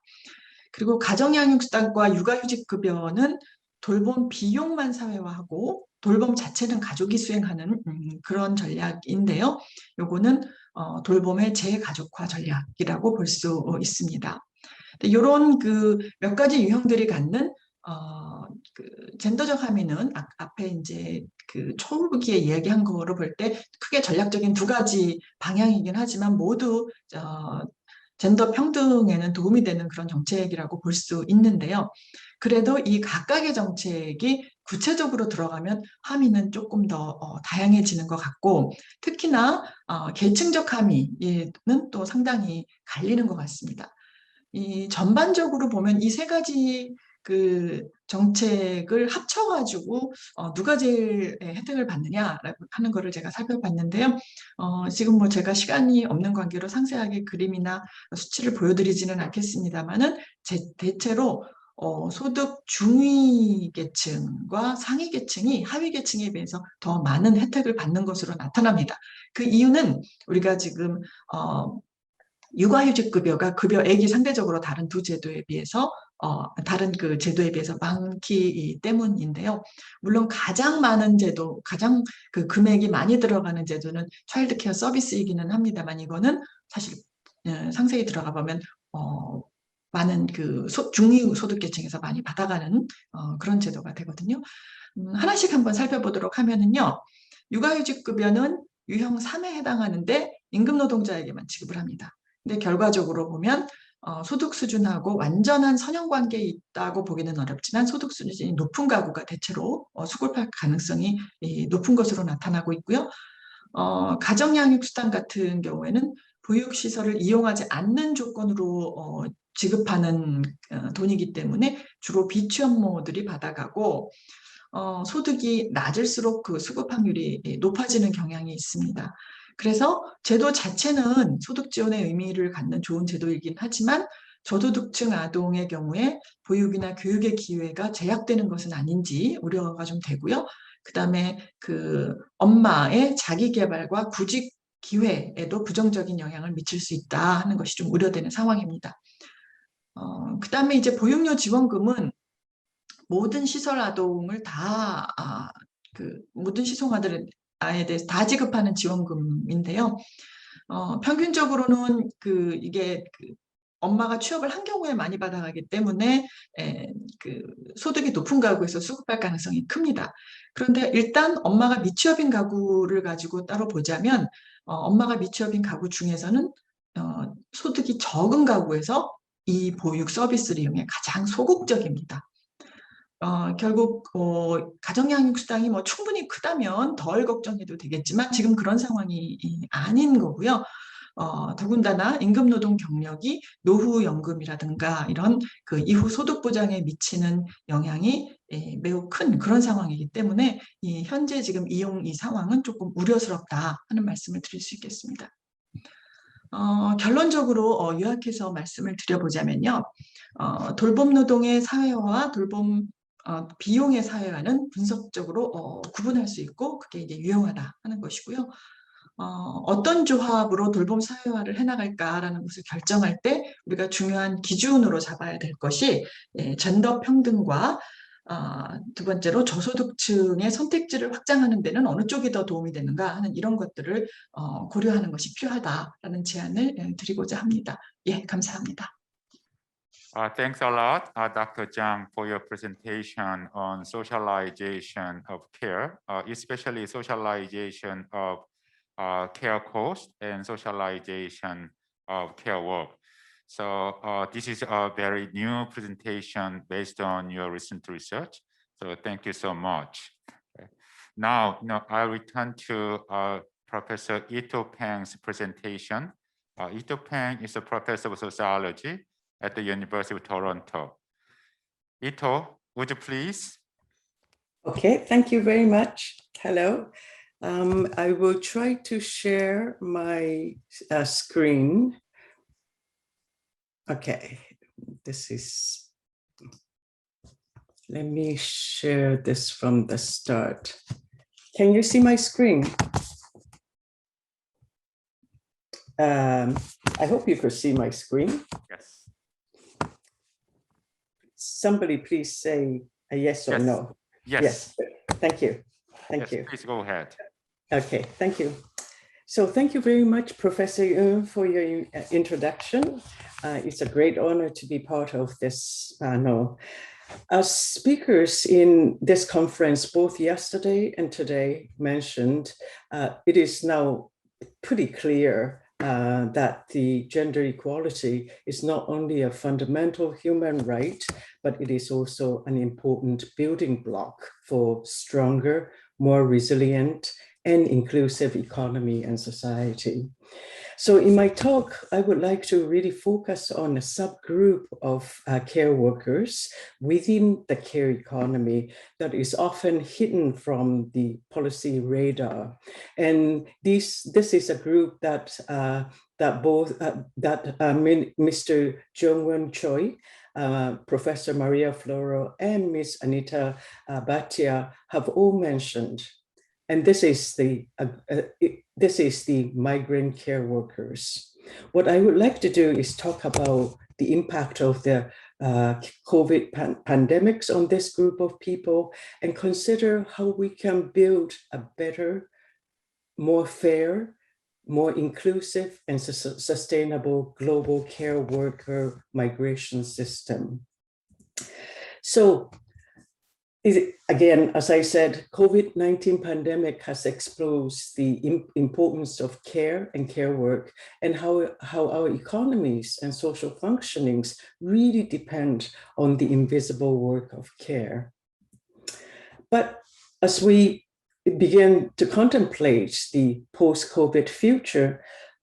Speaker 4: 그리고 가정양육수당과 육아휴직급여는 돌봄 비용만 사회화하고 돌봄 자체는 가족이 수행하는 그런 전략인데요. 요거는 돌봄의 재가족화 전략이라고 볼 수 있습니다. 이런 몇 가지 유형들이 갖는 젠더적 함의는 앞에 이제 초기에 이야기한 거로 볼 때 크게 전략적인 2가지 방향이긴 하지만 모두 젠더 평등에는 도움이 되는 그런 정책이라고 볼 수 있는데요. 그래도 이 각각의 정책이 구체적으로 들어가면 함의는 조금 더 다양해지는 것 같고, 특히나 계층적 함의는 또 상당히 갈리는 것 같습니다. 이 전반적으로 보면 이 세 가지 그 정책을 합쳐가지고 누가 제일 혜택을 받느냐라고 하는 거를 제가 살펴봤는데요. 지금 뭐 제가 시간이 없는 관계로 상세하게 그림이나 수치를 보여드리지는 않겠습니다만은 대체로 소득 중위 계층과 상위 계층이 하위 계층에 비해서 더 많은 혜택을 받는 것으로 나타납니다. 그 이유는 우리가 지금 육아휴직급여가 급여액이 상대적으로 다른 두 제도에 비해서 다른 그 제도에 비해서 많기 때문인데요. 물론 가장 많은 제도, 가장 그 금액이 많이 들어가는 제도는 차일드케어 서비스이기는 합니다만, 이거는 사실 상세히 들어가 보면 많은 그 중위 소득계층에서 많이 받아가는 그런 제도가 되거든요. 하나씩 한번 살펴보도록 하면은요. 육아휴직급여는 유형 3에 해당하는데 임금 노동자에게만 지급을 합니다. 근데 결과적으로 보면 소득 수준하고 완전한 선형관계에 있다고 보기는 어렵지만 소득 수준이 높은 가구가 대체로 수급할 가능성이 높은 것으로 나타나고 있고요. 가정양육수당 같은 경우에는 보육시설을 이용하지 않는 조건으로 지급하는 돈이기 때문에 주로 비취업모들이 받아가고 소득이 낮을수록 그 수급 확률이 높아지는 경향이 있습니다. 그래서 제도 자체는 소득 지원의 의미를 갖는 좋은 제도이긴 하지만 저소득층 아동의 경우에 보육이나 교육의 기회가 제약되는 것은 아닌지 우려가 좀 되고요. 그다음에 그 엄마의 자기 개발과 구직 기회에도 부정적인 영향을 미칠 수 있다 하는 것이 좀 우려되는 상황입니다. 그다음에 이제 보육료 지원금은 모든 시설 아동을 다 모든 시설 아동에 대해서 다 지급하는 지원금인데요. 평균적으로는 이게 엄마가 취업을 한 경우에 많이 받아가기 때문에 그 소득이 높은 가구에서 수급할 가능성이 큽니다. 그런데 일단 엄마가 미취업인 가구를 가지고 따로 보자면 엄마가 미취업인 가구 중에서는 소득이 적은 가구에서 이 보육 서비스를 이용해 가장 소극적입니다. 결국 가정양육수당이 뭐 충분히 크다면 덜 걱정해도 되겠지만 지금 그런 상황이 아닌 거고요. 더군다나 임금노동 경력이 노후연금이라든가 이런 그 이후 소득보장에 미치는 영향이 매우 큰 그런 상황이기 때문에 현재 지금 이 상황은 조금 우려스럽다 하는 말씀을 드릴 수 있겠습니다. 결론적으로 요약해서 말씀을 드려보자면요. 돌봄노동의 사회화와 돌봄 비용의 사회화는 분석적으로 구분할 수 있고 그게 이제 유용하다 하는 것이고요. 어떤 조합으로 돌봄 사회화를 해나갈까라는 것을 결정할 때 우리가 중요한 기준으로 잡아야 될 것이 젠더 평등과 두 번째로 저소득층의 선택지를 확장하는 데는 어느 쪽이 더 도움이 되는가 하는 이런 것들을 고려하는 것이 필요하다라는 제안을 드리고자 합니다. 예, 감사합니다.
Speaker 2: Thanks a lot, Dr. Chang, for your presentation on socialization of care, especially socialization of care cost and socialization of care work. So this is a very new presentation based on your recent research. So thank you so much. Okay. Now, I'll return to Professor Peng's presentation. Peng is a professor of sociology at the University of Toronto. Would you please?
Speaker 5: Okay, thank you very much. Hello. I will try to share my screen. Okay, let me share this from the start. Can you see my screen? I hope you could see my screen.
Speaker 2: Yes.
Speaker 5: Somebody please say a yes or no.
Speaker 2: Yes.
Speaker 5: Thank you. Thank you.
Speaker 2: Please go ahead.
Speaker 5: Okay, thank you. So thank you very much, Professor Jiyeun, for your introduction. It's a great honor to be part of this panel. As speakers in this conference, both yesterday and today mentioned, it is now pretty clear that the gender equality is not only a fundamental human right, but it is also an important building block for stronger, more resilient and inclusive economy and society. So in my talk, I would like to really focus on a subgroup of care workers within the care economy that is often hidden from the policy radar. And this is a group that Mr. Jung-Won Choi, Professor Maria Floro, and Ms. Anita Bhatia have all mentioned. And this is the migrant care workers. What I would like to do is talk about the impact of the COVID pandemics on this group of people and consider how we can build a better, more fair, more inclusive and sustainable global care worker migration system. So, again, as I said, COVID-19 pandemic has exposed the importance of care and care work and how our economies and social functionings really depend on the invisible work of care. But as we begin to contemplate the post-COVID future,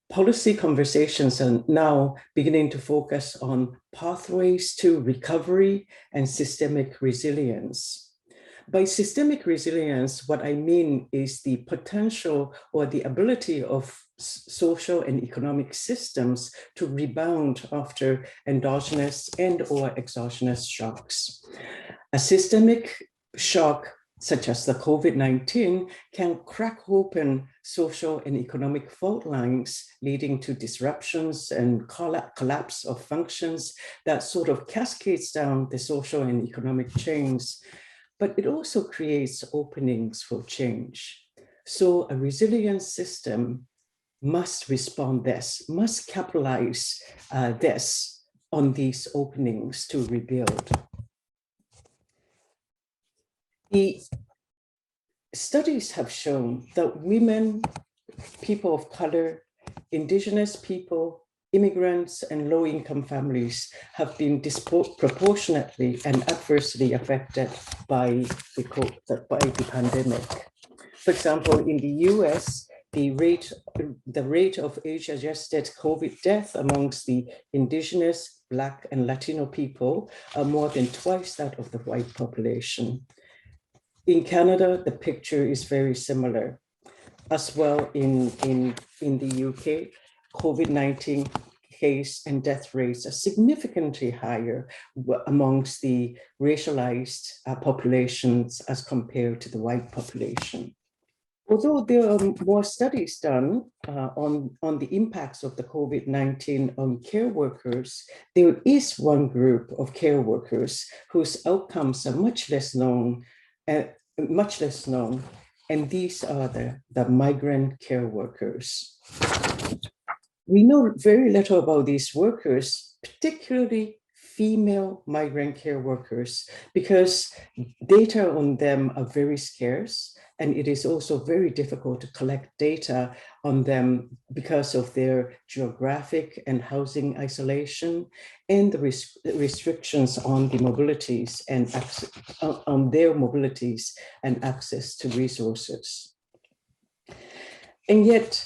Speaker 5: policy conversations are now beginning to focus on pathways to recovery and systemic resilience. By systemic resilience, what I mean is the potential or the ability of social and economic systems to rebound after endogenous and or exogenous shocks. A systemic shock such as the COVID-19 can crack open social and economic fault lines, leading to disruptions and collapse of functions that sort of cascades down the social and economic chains. But it also creates openings for change. So a resilient system must respond this, must capitalize this on these openings to rebuild. The studies have shown that women, people of color, indigenous people, immigrants and low-income families have been disproportionately and adversely affected by the pandemic. For example, in the US, the rate of age-adjusted COVID death amongst the indigenous, Black and Latino people are more than twice that of the white population. In Canada, the picture is very similar. As well in the UK, COVID-19 case and death rates are significantly higher amongst the racialized populations as compared to the white population. Although there are more studies done on the impacts of the COVID-19 on care workers, there is one group of care workers whose outcomes are much less known, and these are the migrant care workers. We know very little about these workers, particularly female migrant care workers, because data on them are very scarce, and it is also very difficult to collect data on them because of their geographic and housing isolation and the restrictions on the mobilities and on their mobilities and access to resources. And yet,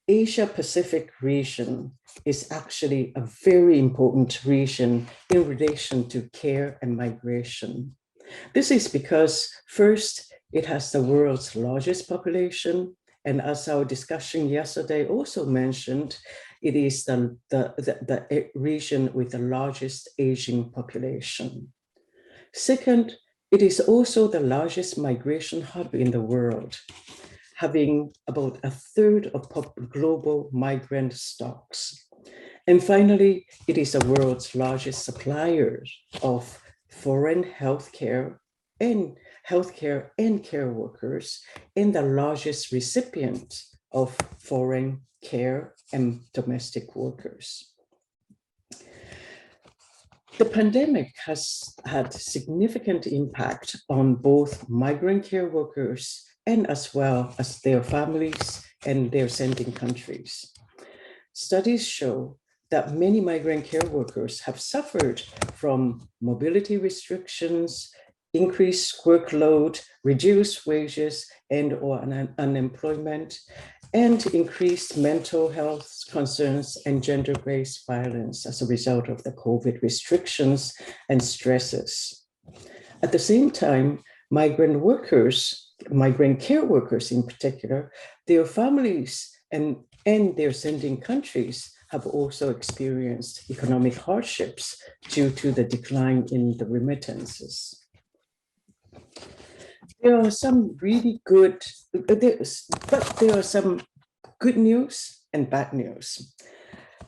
Speaker 5: Asia Pacific region is actually a very important region in relation to care and migration. This is because first, it has the world's largest population. And as our discussion yesterday also mentioned, it is the region with the largest aging population. Second, it is also the largest migration hub in the world, having about a third of global migrant stocks. And finally, it is the world's largest supplier of foreign healthcare and care workers, and the largest recipient of foreign care and domestic workers. The pandemic has had significant impact on both migrant care workers and as well as their families and their sending countries. studies show that many migrant care workers have suffered from mobility restrictions, increased workload, reduced wages and/or unemployment, and increased mental health concerns and gender-based violence as a result of the COVID restrictions and stresses. At the same time, migrant care workers in particular, their families and their sending countries have also experienced economic hardships due to the decline in the remittances. There are some really good, but there are some good news and bad news.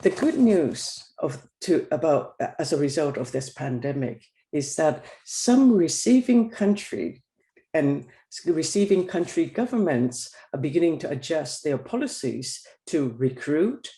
Speaker 5: The good news as a result of this pandemic is that some receiving country governments are beginning to adjust their policies to recruit,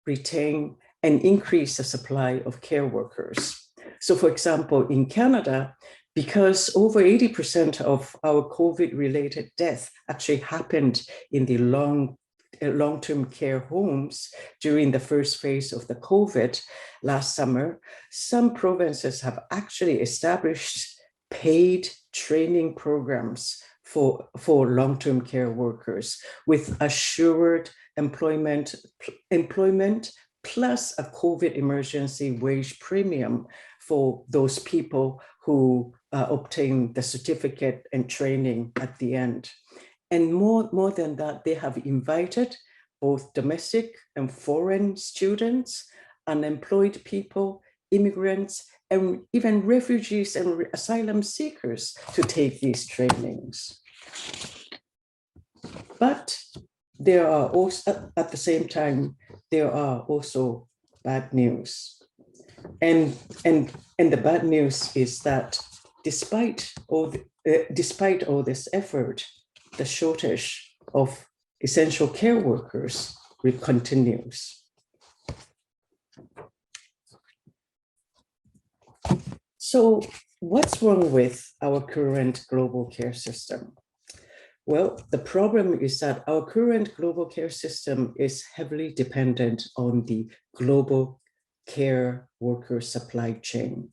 Speaker 5: retain, and increase the supply of care workers. So for example, in Canada, because over 80% of our COVID-related deaths actually happened in the long-term care homes during the first phase of the COVID last summer, some provinces have actually established paid training programs for long-term care workers with assured employment plus a COVID emergency wage premium for those people who obtain the certificate and training at the end. And more than that, they have invited both domestic and foreign students, unemployed people, immigrants, and even refugees and asylum seekers to take these trainings. But there are also, at the same time, there are also bad news. And the bad news is that despite all this effort, the shortage of essential care workers continues. So what's wrong with our current global care system? Well, the problem is that our current global care system is heavily dependent on the global care worker supply chain.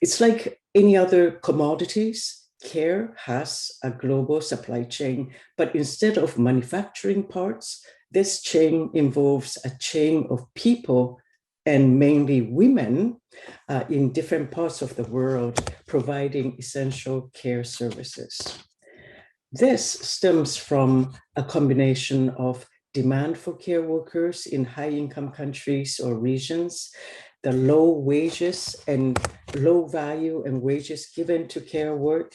Speaker 5: It's like any other commodities. Care has a global supply chain, but instead of manufacturing parts, this chain involves a chain of people and mainly women in different parts of the world providing essential care services. This stems from a combination of demand for care workers in high-income countries or regions, the low wages and low value and wages given to care work,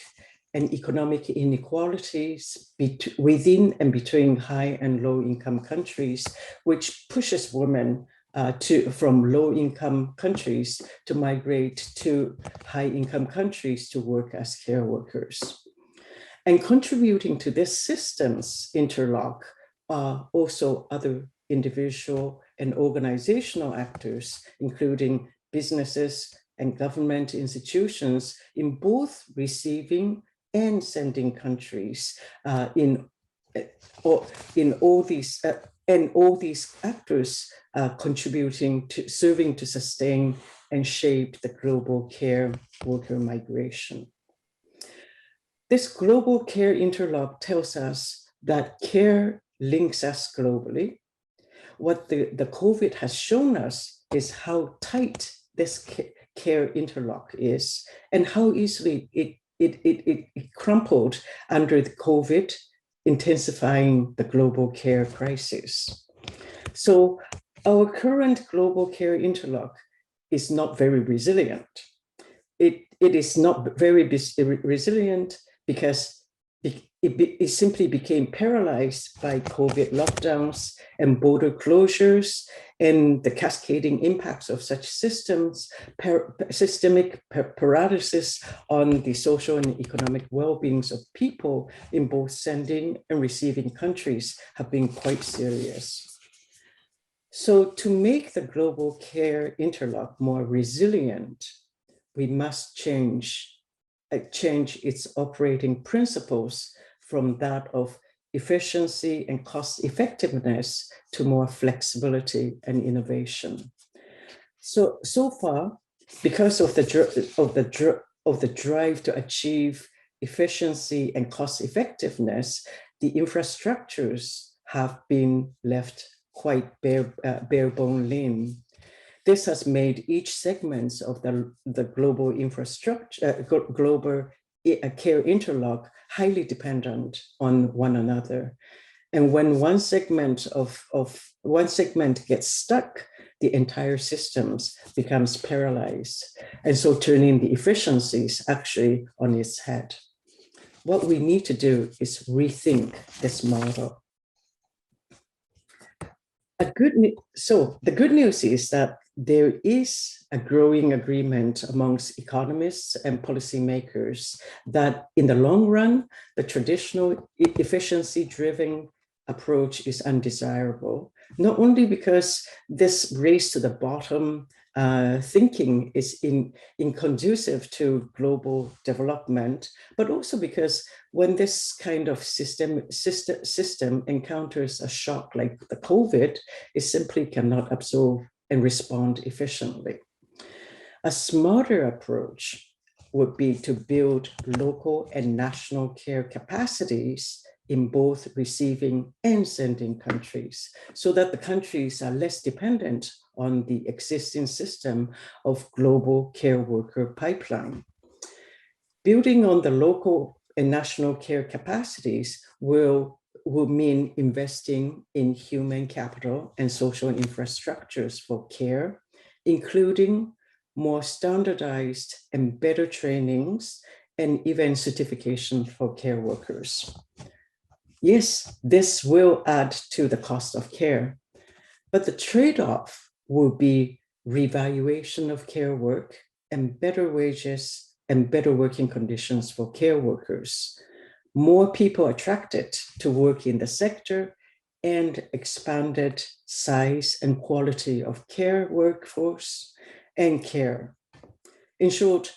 Speaker 5: and economic inequalities within and between high and low income countries, which pushes women from low income countries to migrate to high income countries to work as care workers. And contributing to this system's interlock are also other individual and organizational actors, including businesses and government institutions in both receiving and sending countries. In all these actors contributing to serving to sustain and shape the global care worker migration. This global care interlock tells us that care links us globally. What the COVID has shown us is how tight this care interlock is and how easily it crumpled under the COVID, intensifying the global care crisis. So our current global care interlock is not very resilient. It is not very resilient because it simply became paralyzed by COVID lockdowns and border closures and the cascading impacts of such systemic paralysis on the social and economic well-beings of people in both sending and receiving countries have been quite serious. So to make the global care interlock more resilient, we must change its operating principles from that of efficiency and cost effectiveness to more flexibility and innovation. So far, because of the drive to achieve efficiency and cost effectiveness, the infrastructures have been left quite bare bone lean. This has made each segment of the global infrastructure, global care interlock highly dependent on one another. And when one segment gets stuck, the entire systems becomes paralyzed. And so turning the efficiencies actually on its head. What we need to do is rethink this model. So the good news is that there is a growing agreement amongst economists and policymakers that in the long run, the traditional efficiency-driven approach is undesirable, not only because this race to the bottom thinking is inconducive to global development, but also because when this kind of system encounters a shock like the COVID, it simply cannot absorb and respond efficiently. A smarter approach would be to build local and national care capacities in both receiving and sending countries, so that the countries are less dependent on the existing system of global care worker pipeline. Building on the local and national care capacities will mean investing in human capital and social infrastructures for care, including more standardized and better trainings and even certification for care workers. Yes, this will add to the cost of care, but the trade-off will be revaluation of care work and better wages and better working conditions for care workers, more people attracted to work in the sector, and expanded size and quality of care workforce and care. In short,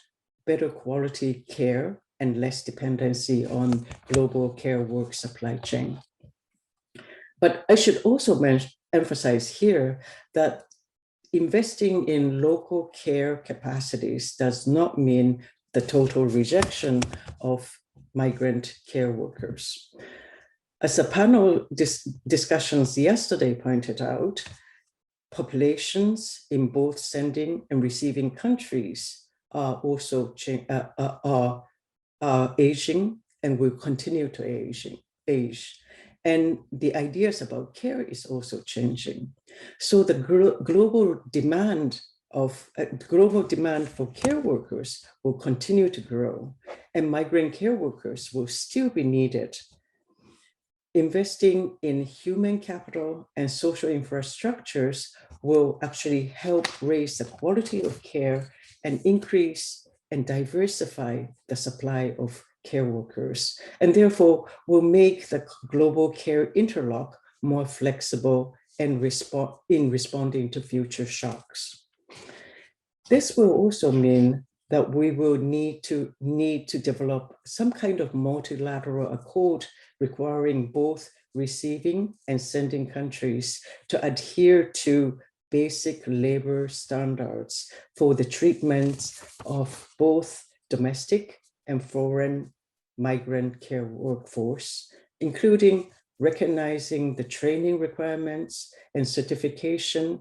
Speaker 5: better quality care and less dependency on global care work supply chain. But I should also emphasize here that investing in local care capacities does not mean the total rejection of migrant care workers. As the panel discussions yesterday pointed out, populations in both sending and receiving countries are also aging and will continue to age. And the ideas about care is also changing. So the global demand for care workers will continue to grow, and migrant care workers will still be needed. Investing in human capital and social infrastructures will actually help raise the quality of care and increase and diversify the supply of care workers, and therefore will make the global care interlock more flexible and responding to future shocks. This will also mean that we will need to develop some kind of multilateral accord requiring both receiving and sending countries to adhere to basic labor standards for the treatment of both domestic and foreign migrant care workforce, including recognizing the training requirements and certification,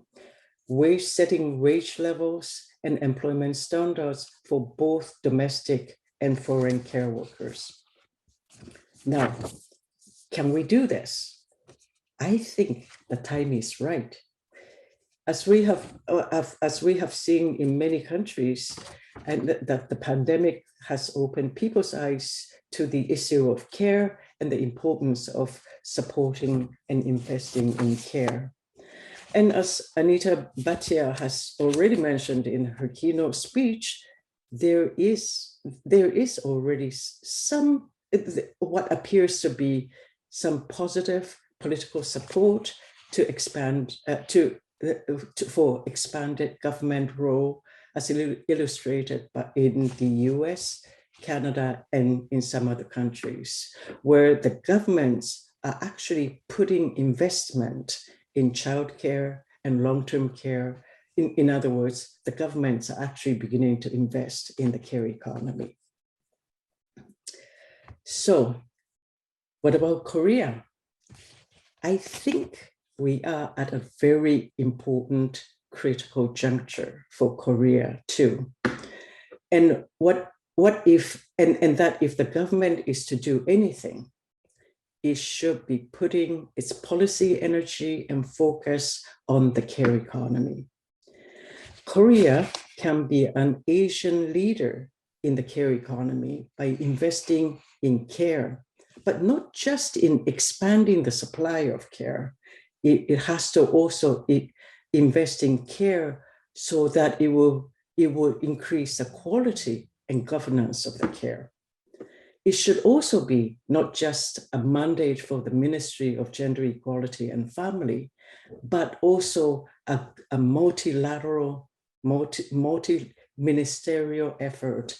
Speaker 5: setting wage levels and employment standards for both domestic and foreign care workers. Now, can we do this? I think the time is right. As we have seen in many countries, and that the pandemic has opened people's eyes to the issue of care and the importance of supporting and investing in care. And as Anita Bhatia has already mentioned in her keynote speech, there is already some, what appears to be some positive political support to expand, for expanded government role, as illustrated in the US, Canada, and in some other countries, where the governments are actually putting investment in childcare and long-term care. In other words, the governments are actually beginning to invest in the care economy. So what about Korea? I think we are at a very important critical juncture for Korea too. And what if the government is to do anything, it should be putting its policy energy and focus on the care economy. Korea can be an Asian leader in the care economy by investing in care, but not just in expanding the supply of care. It has to also invest in care so that it will increase the quality and governance of the care. It should also be not just a mandate for the Ministry of Gender Equality and Family, but also a multilateral, multi-ministerial effort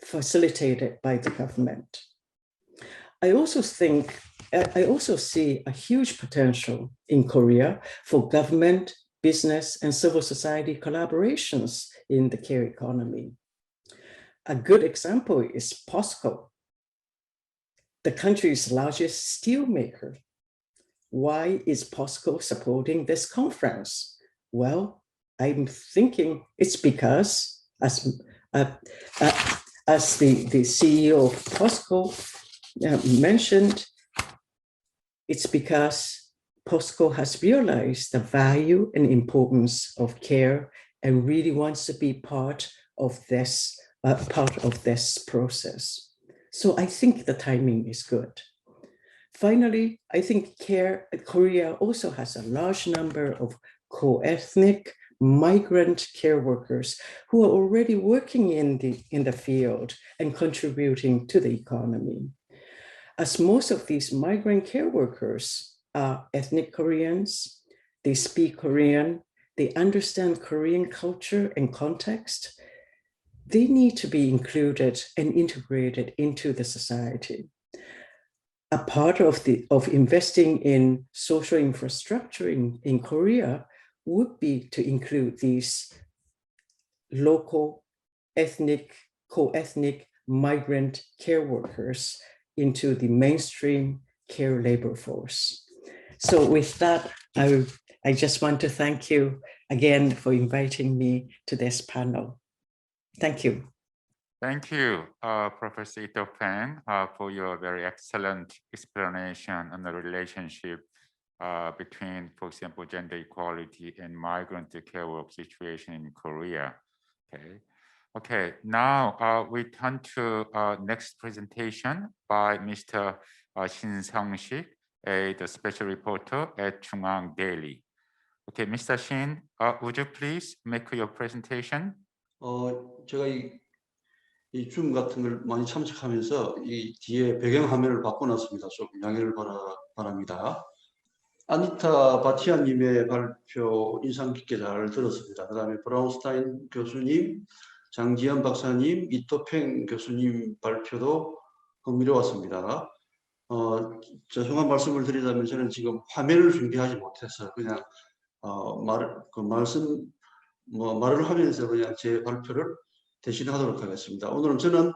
Speaker 5: facilitated by the government. I also see a huge potential in Korea for government, business, and civil society collaborations in the care economy. A good example is POSCO, the country's largest steel maker. Why is POSCO supporting this conference? Well, I'm thinking it's because, as the CEO of POSCO mentioned, it's because POSCO has realized the value and importance of care and really wants to be part of this process. So I think the timing is good. Finally, I think Korea also has a large number of co-ethnic migrant care workers who are already working in the field and contributing to the economy. As most of these migrant care workers are ethnic Koreans, they speak Korean, they understand Korean culture and context, they need to be included and integrated into the society. A part of investing in social infrastructure in Korea would be to include these local ethnic, co-ethnic migrant care workers into the mainstream care labor force. So with that, I just want to thank you again for inviting me to this panel. Thank you.
Speaker 2: Thank you, Professor Peng, for your very excellent explanation on the relationship between, for example, gender equality and migrant care work situation in Korea. Okay. Now we turn to next presentation by Mr. Shin Sang-sik, the special reporter at Chungang Daily. Okay, Mr. Shin, would you please make your presentation?
Speaker 6: 제가 이 줌 같은 걸 많이 참석하면서 이 뒤에 배경 화면을 바꿔놨습니다. 좀 양해를 바랍니다. 아니타 바티아님의 발표 인상 깊게 잘 들었습니다. 그 다음에 브라운스타인 교수님, 장지연 박사님, eng 교수님 발표도 흥미로웠습니다. 죄송한 말씀을 드리자면 저는 지금 화면을 준비하지 못해서 그냥 말을 하면서 그냥 제 발표를 대신하도록 하겠습니다. 오늘은 저는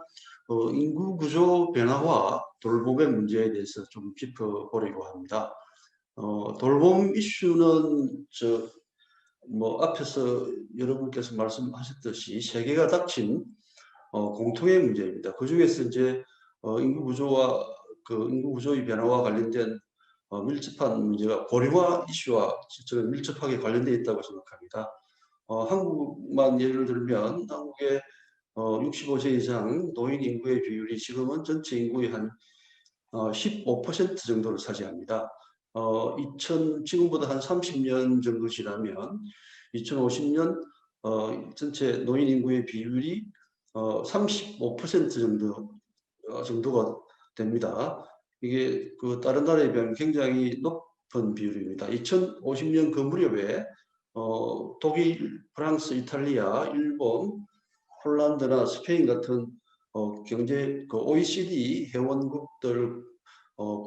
Speaker 6: 인구 구조 변화와 돌봄의 문제에 대해서 좀 짚어보려고 합니다. 돌봄 이슈는 앞에서 여러분께서 말씀하셨듯이 세계가 닥친 공통의 문제입니다. 그 중에서 이제 인구 구조와 인구 구조의 변화와 관련된 밀접한 문제가 고령화 이슈와 밀접하게 관련되어 있다고 생각합니다. 한국만 예를 들면 한국의 65세 이상 노인 인구의 비율이 지금은 전체 인구의 한 15% 정도를 차지합니다. 지금보다 한 30년 정도 지나면 2050년 전체 노인 인구의 비율이 35% 정도가 됩니다. 이게 다른 나라에 비하면 굉장히 높은 비율입니다. 2050년 그 무렵에 독일, 프랑스, 이탈리아, 일본, 폴란드나 스페인 같은 OECD 회원국들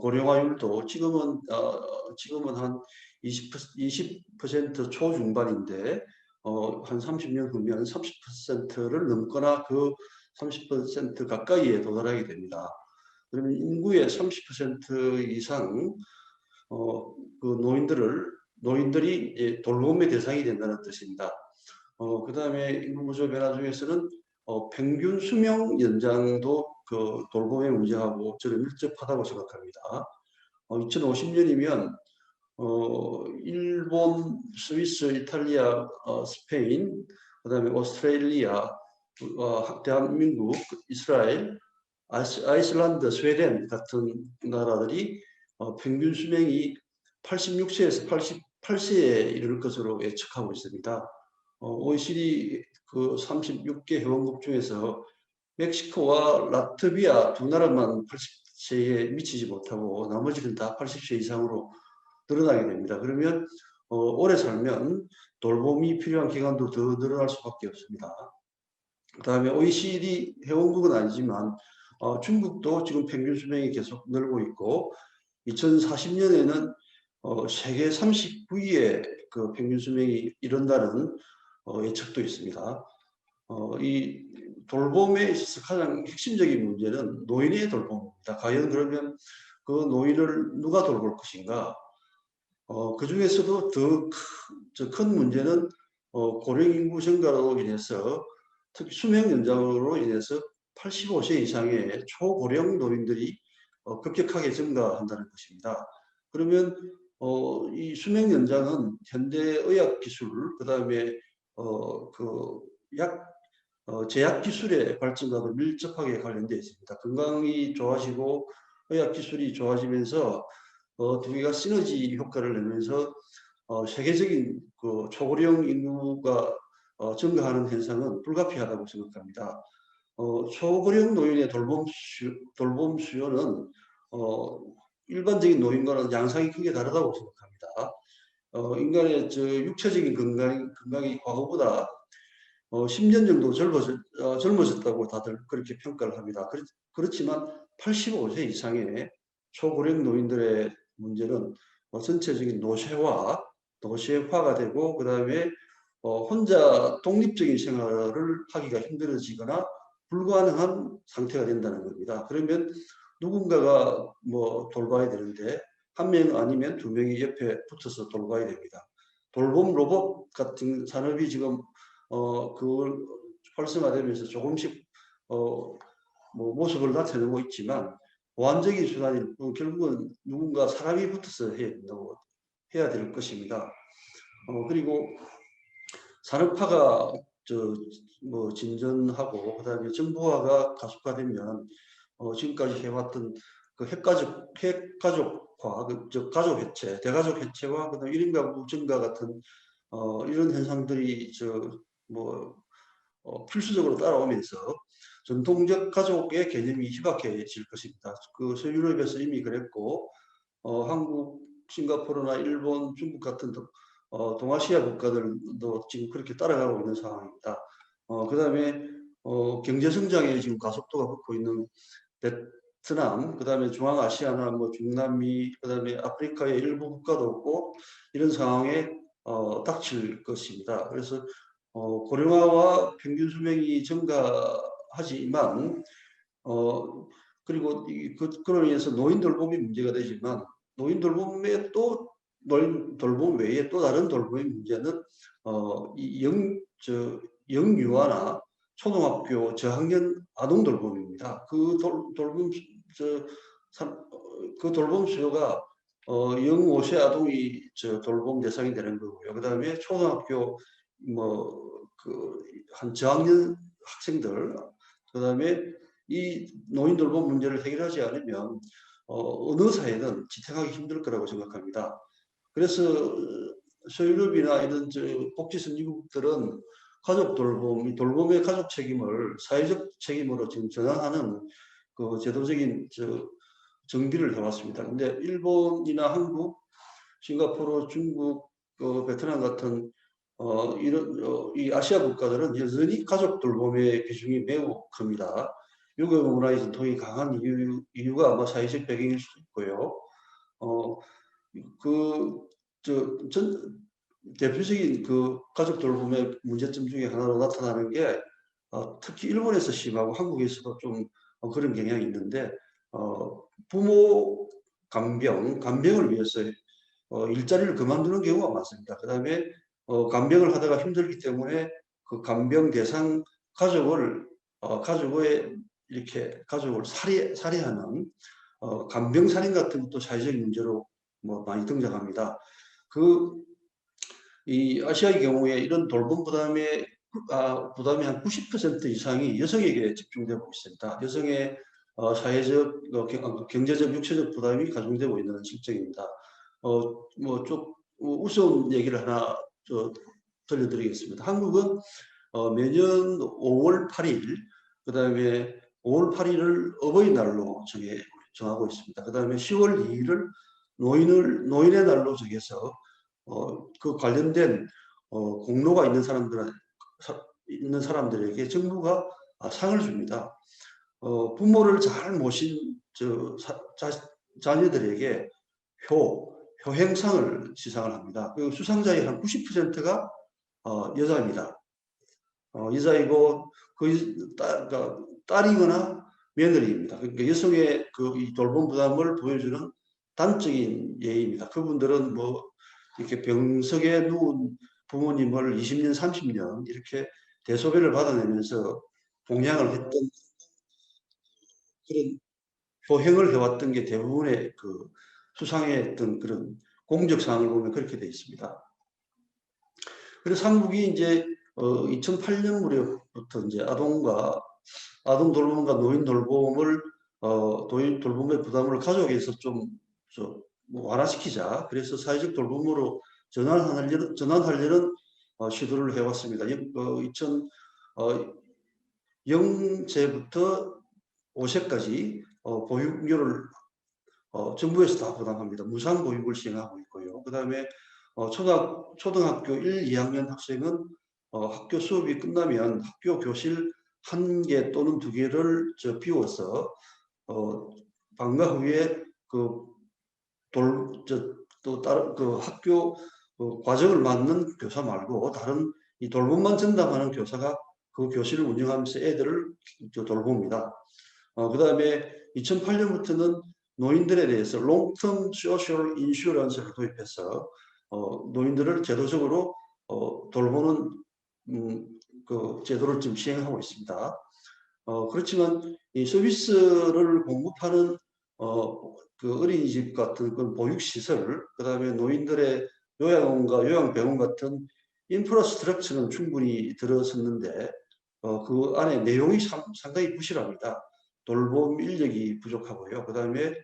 Speaker 6: 고령화율도 지금은 한 20% 초중반인데 한 30년 후면 30%를 넘거나 그 30% 가까이에 도달하게 됩니다. 그러면 인구의 30% 이상 그 노인들이 돌봄의 대상이 된다는 뜻입니다. 그 다음에 인구 구조 변화 중에서는 평균 수명 연장도 그 돌봄의 문제하고 저는 밀접하다고 생각합니다. 2050년이면 일본, 스위스, 이탈리아, 스페인, 그다음에 오스트레일리아, 대한민국, 이스라엘, 아이슬란드, 스웨덴 같은 나라들이 평균 수명이 86세에서 88세에 이를 것으로 예측하고 있습니다. OECD 그 36개 회원국 중에서 멕시코와 라트비아 두 나라만 80세에 미치지 못하고 나머지는 다 80세 이상으로 늘어나게 됩니다. 그러면 오래 살면 돌봄이 필요한 기간도 더 늘어날 수밖에 없습니다. 그 다음에 OECD 회원국은 아니지만 중국도 지금 평균 수명이 계속 늘고 있고 2040년에는 세계 39위의 그 평균 수명이 이른다는 예측도 있습니다. 이 돌봄에 있어서 가장 핵심적인 문제는 노인의 돌봄입니다. 과연 그러면 그 노인을 누가 돌볼 것인가? 그 중에서도 더 큰 문제는 고령 인구 증가로 인해서 특히 수명 연장으로 인해서 85세 이상의 초고령 노인들이 급격하게 증가한다는 것입니다. 그러면 이 수명 연장은 현대 의학 기술, 그다음에 제약 기술의 발전과도 밀접하게 관련되어 있습니다. 건강이 좋아지고 의학 기술이 좋아지면서 두 개가 시너지 효과를 내면서 세계적인 그 초고령 인구가 증가하는 현상은 불가피하다고 생각합니다. 초고령 노인의 돌봄 수요는 일반적인 노인과는 양상이 크게 다르다고 생각합니다. 인간의 육체적인 건강이 과거보다 10년 정도 젊어졌다고 다들 그렇게 평가를 합니다. 그렇지만 85세 이상의 초고령 노인들의 문제는 전체적인 노쇠화가 되고 그 다음에 혼자 독립적인 생활을 하기가 힘들어지거나 불가능한 상태가 된다는 겁니다. 그러면 누군가가 돌봐야 되는데 한 명 아니면 두 명이 옆에 붙어서 돌봐야 됩니다. 돌봄 로봇 같은 산업이 지금 그걸 활성화되면서 조금씩 모습을 나타내고 있지만 보완적인 수단이 결국은 누군가 사람이 붙어서 해야 될 것입니다. 그리고 산업화가 진전하고 그다음에 정보화가 가속화되면 지금까지 해왔던 그 핵가족화, 가족 해체, 대가족 해체와 그다음 1인 가구 증가 같은 이런 현상들이 필수적으로 따라오면서 전통적 가족의 개념이 희박해질 것입니다. 그 서유럽에서 이미 그랬고 한국, 싱가포르나 일본, 중국 같은 동아시아 국가들도 지금 그렇게 따라가고 있는 상황입니다. 그 다음에 경제 성장에 지금 가속도가 붙고 있는 베트남, 그 다음에 중앙아시아나 중남미, 그 다음에 아프리카의 일부 국가도 없고 이런 상황에 닥칠 것입니다. 그래서 고령화와 평균 수명이 증가하지만 그리고 그로 인해서 노인 돌봄이 문제가 되지만 노인 돌봄의 돌봄 외에 또 다른 돌봄의 문제는 영유아나 초등학교 저학년 아동 돌봄입니다. 그 돌봄 수요가 0~5세 아동이 돌봄 대상이 되는 거고요. 그 다음에 초등학교 한 저학년 학생들, 그 다음에 이 노인 돌봄 문제를 해결하지 않으면 어느 사회는 지탱하기 힘들 거라고 생각합니다. 그래서 서유럽이나 이런 복지 선진국들은 가족 돌봄의 가족 책임을 사회적 책임으로 지금 전환하는 그 제도적인 정비를 해왔습니다. 근데 일본이나 한국, 싱가포르, 중국, 베트남 같은 이 아시아 국가들은 여전히 가족 돌봄의 비중이 매우 큽니다. 유교 문화의 전통이 강한 이유가 아마 사회적 배경일 수도 있고요. 대표적인 그 가족 돌봄의 문제점 중에 하나로 나타나는 게 특히 일본에서 심하고 한국에서도 좀 그런 경향이 있는데 부모 간병을 위해서 일자리를 그만두는 경우가 많습니다. 그 다음에 간병을 하다가 힘들기 때문에 그 간병 대상 가족을 가족을 살해하는 간병 살인 같은 것도 사회적인 문제로 뭐 많이 등장합니다. 이 아시아의 경우에 이런 돌봄 부담이 한 90% 이상이 여성에게 집중되고 있습니다. 여성의 사회적, 경제적, 육체적 부담이 가중되고 있는 실정입니다. 우스운 얘기를 하나 들려드리겠습니다. 한국은 매년 5월 8일, 그 다음에 5월 8일을 어버이날로 정하고 있습니다. 그 다음에 10월 2일을 노인의 날로 정해서 그 관련된 공로가 있는 사람들에게 정부가 상을 줍니다. 부모를 잘 모신 자녀들에게 효행상을 시상을 합니다. 그 수상자의 한 90%가 여자입니다. 여자이고 딸이거나 며느리입니다. 그러니까 여성의 이 돌봄 부담을 보여주는 단적인 예입니다. 그분들은 뭐 이렇게 병석에 누운 부모님을 20년, 30년 이렇게 대소변을 받아내면서 봉양을 했던 그런 효행을 해왔던 게 대부분의 그 수상했던 그런 공적사항을 보면 그렇게 되어 있습니다. 그래서 한국이 이제 2008년 무렵부터 이제 아동 돌봄과 노인 돌봄의 부담을 가족에서 좀 완화시키자. 그래서 사회적 돌봄으로 전환하려는 시도를 해왔습니다. 0세부터 5세까지 보육료를 정부에서 다 부담합니다. 무상 보육을 시행하고 있고요. 그 다음에 초등학교 1, 2학년 학생은 학교 수업이 끝나면 학교 교실 1개 또는 2개를 비워서 방과 후에 또 다른 학교 과정을 맡는 교사 말고 다른 이 돌봄만 전담하는 교사가 그 교실을 운영하면서 애들을 돌봅니다. 그 다음에 2008년부터는 노인들에 대해서 롱텀 소셜 인슈런스를 도입해서 노인들을 제도적으로 돌보는 그 제도를 지금 시행하고 있습니다. 그렇지만 이 서비스를 공급하는 그 어린이집 같은 그 보육시설, 그 다음에 노인들의 요양원과 요양병원 같은 인프라스트럭처는 충분히 들어섰는데 그 안에 내용이 상당히 부실합니다. 돌봄 인력이 부족하고요. 그 다음에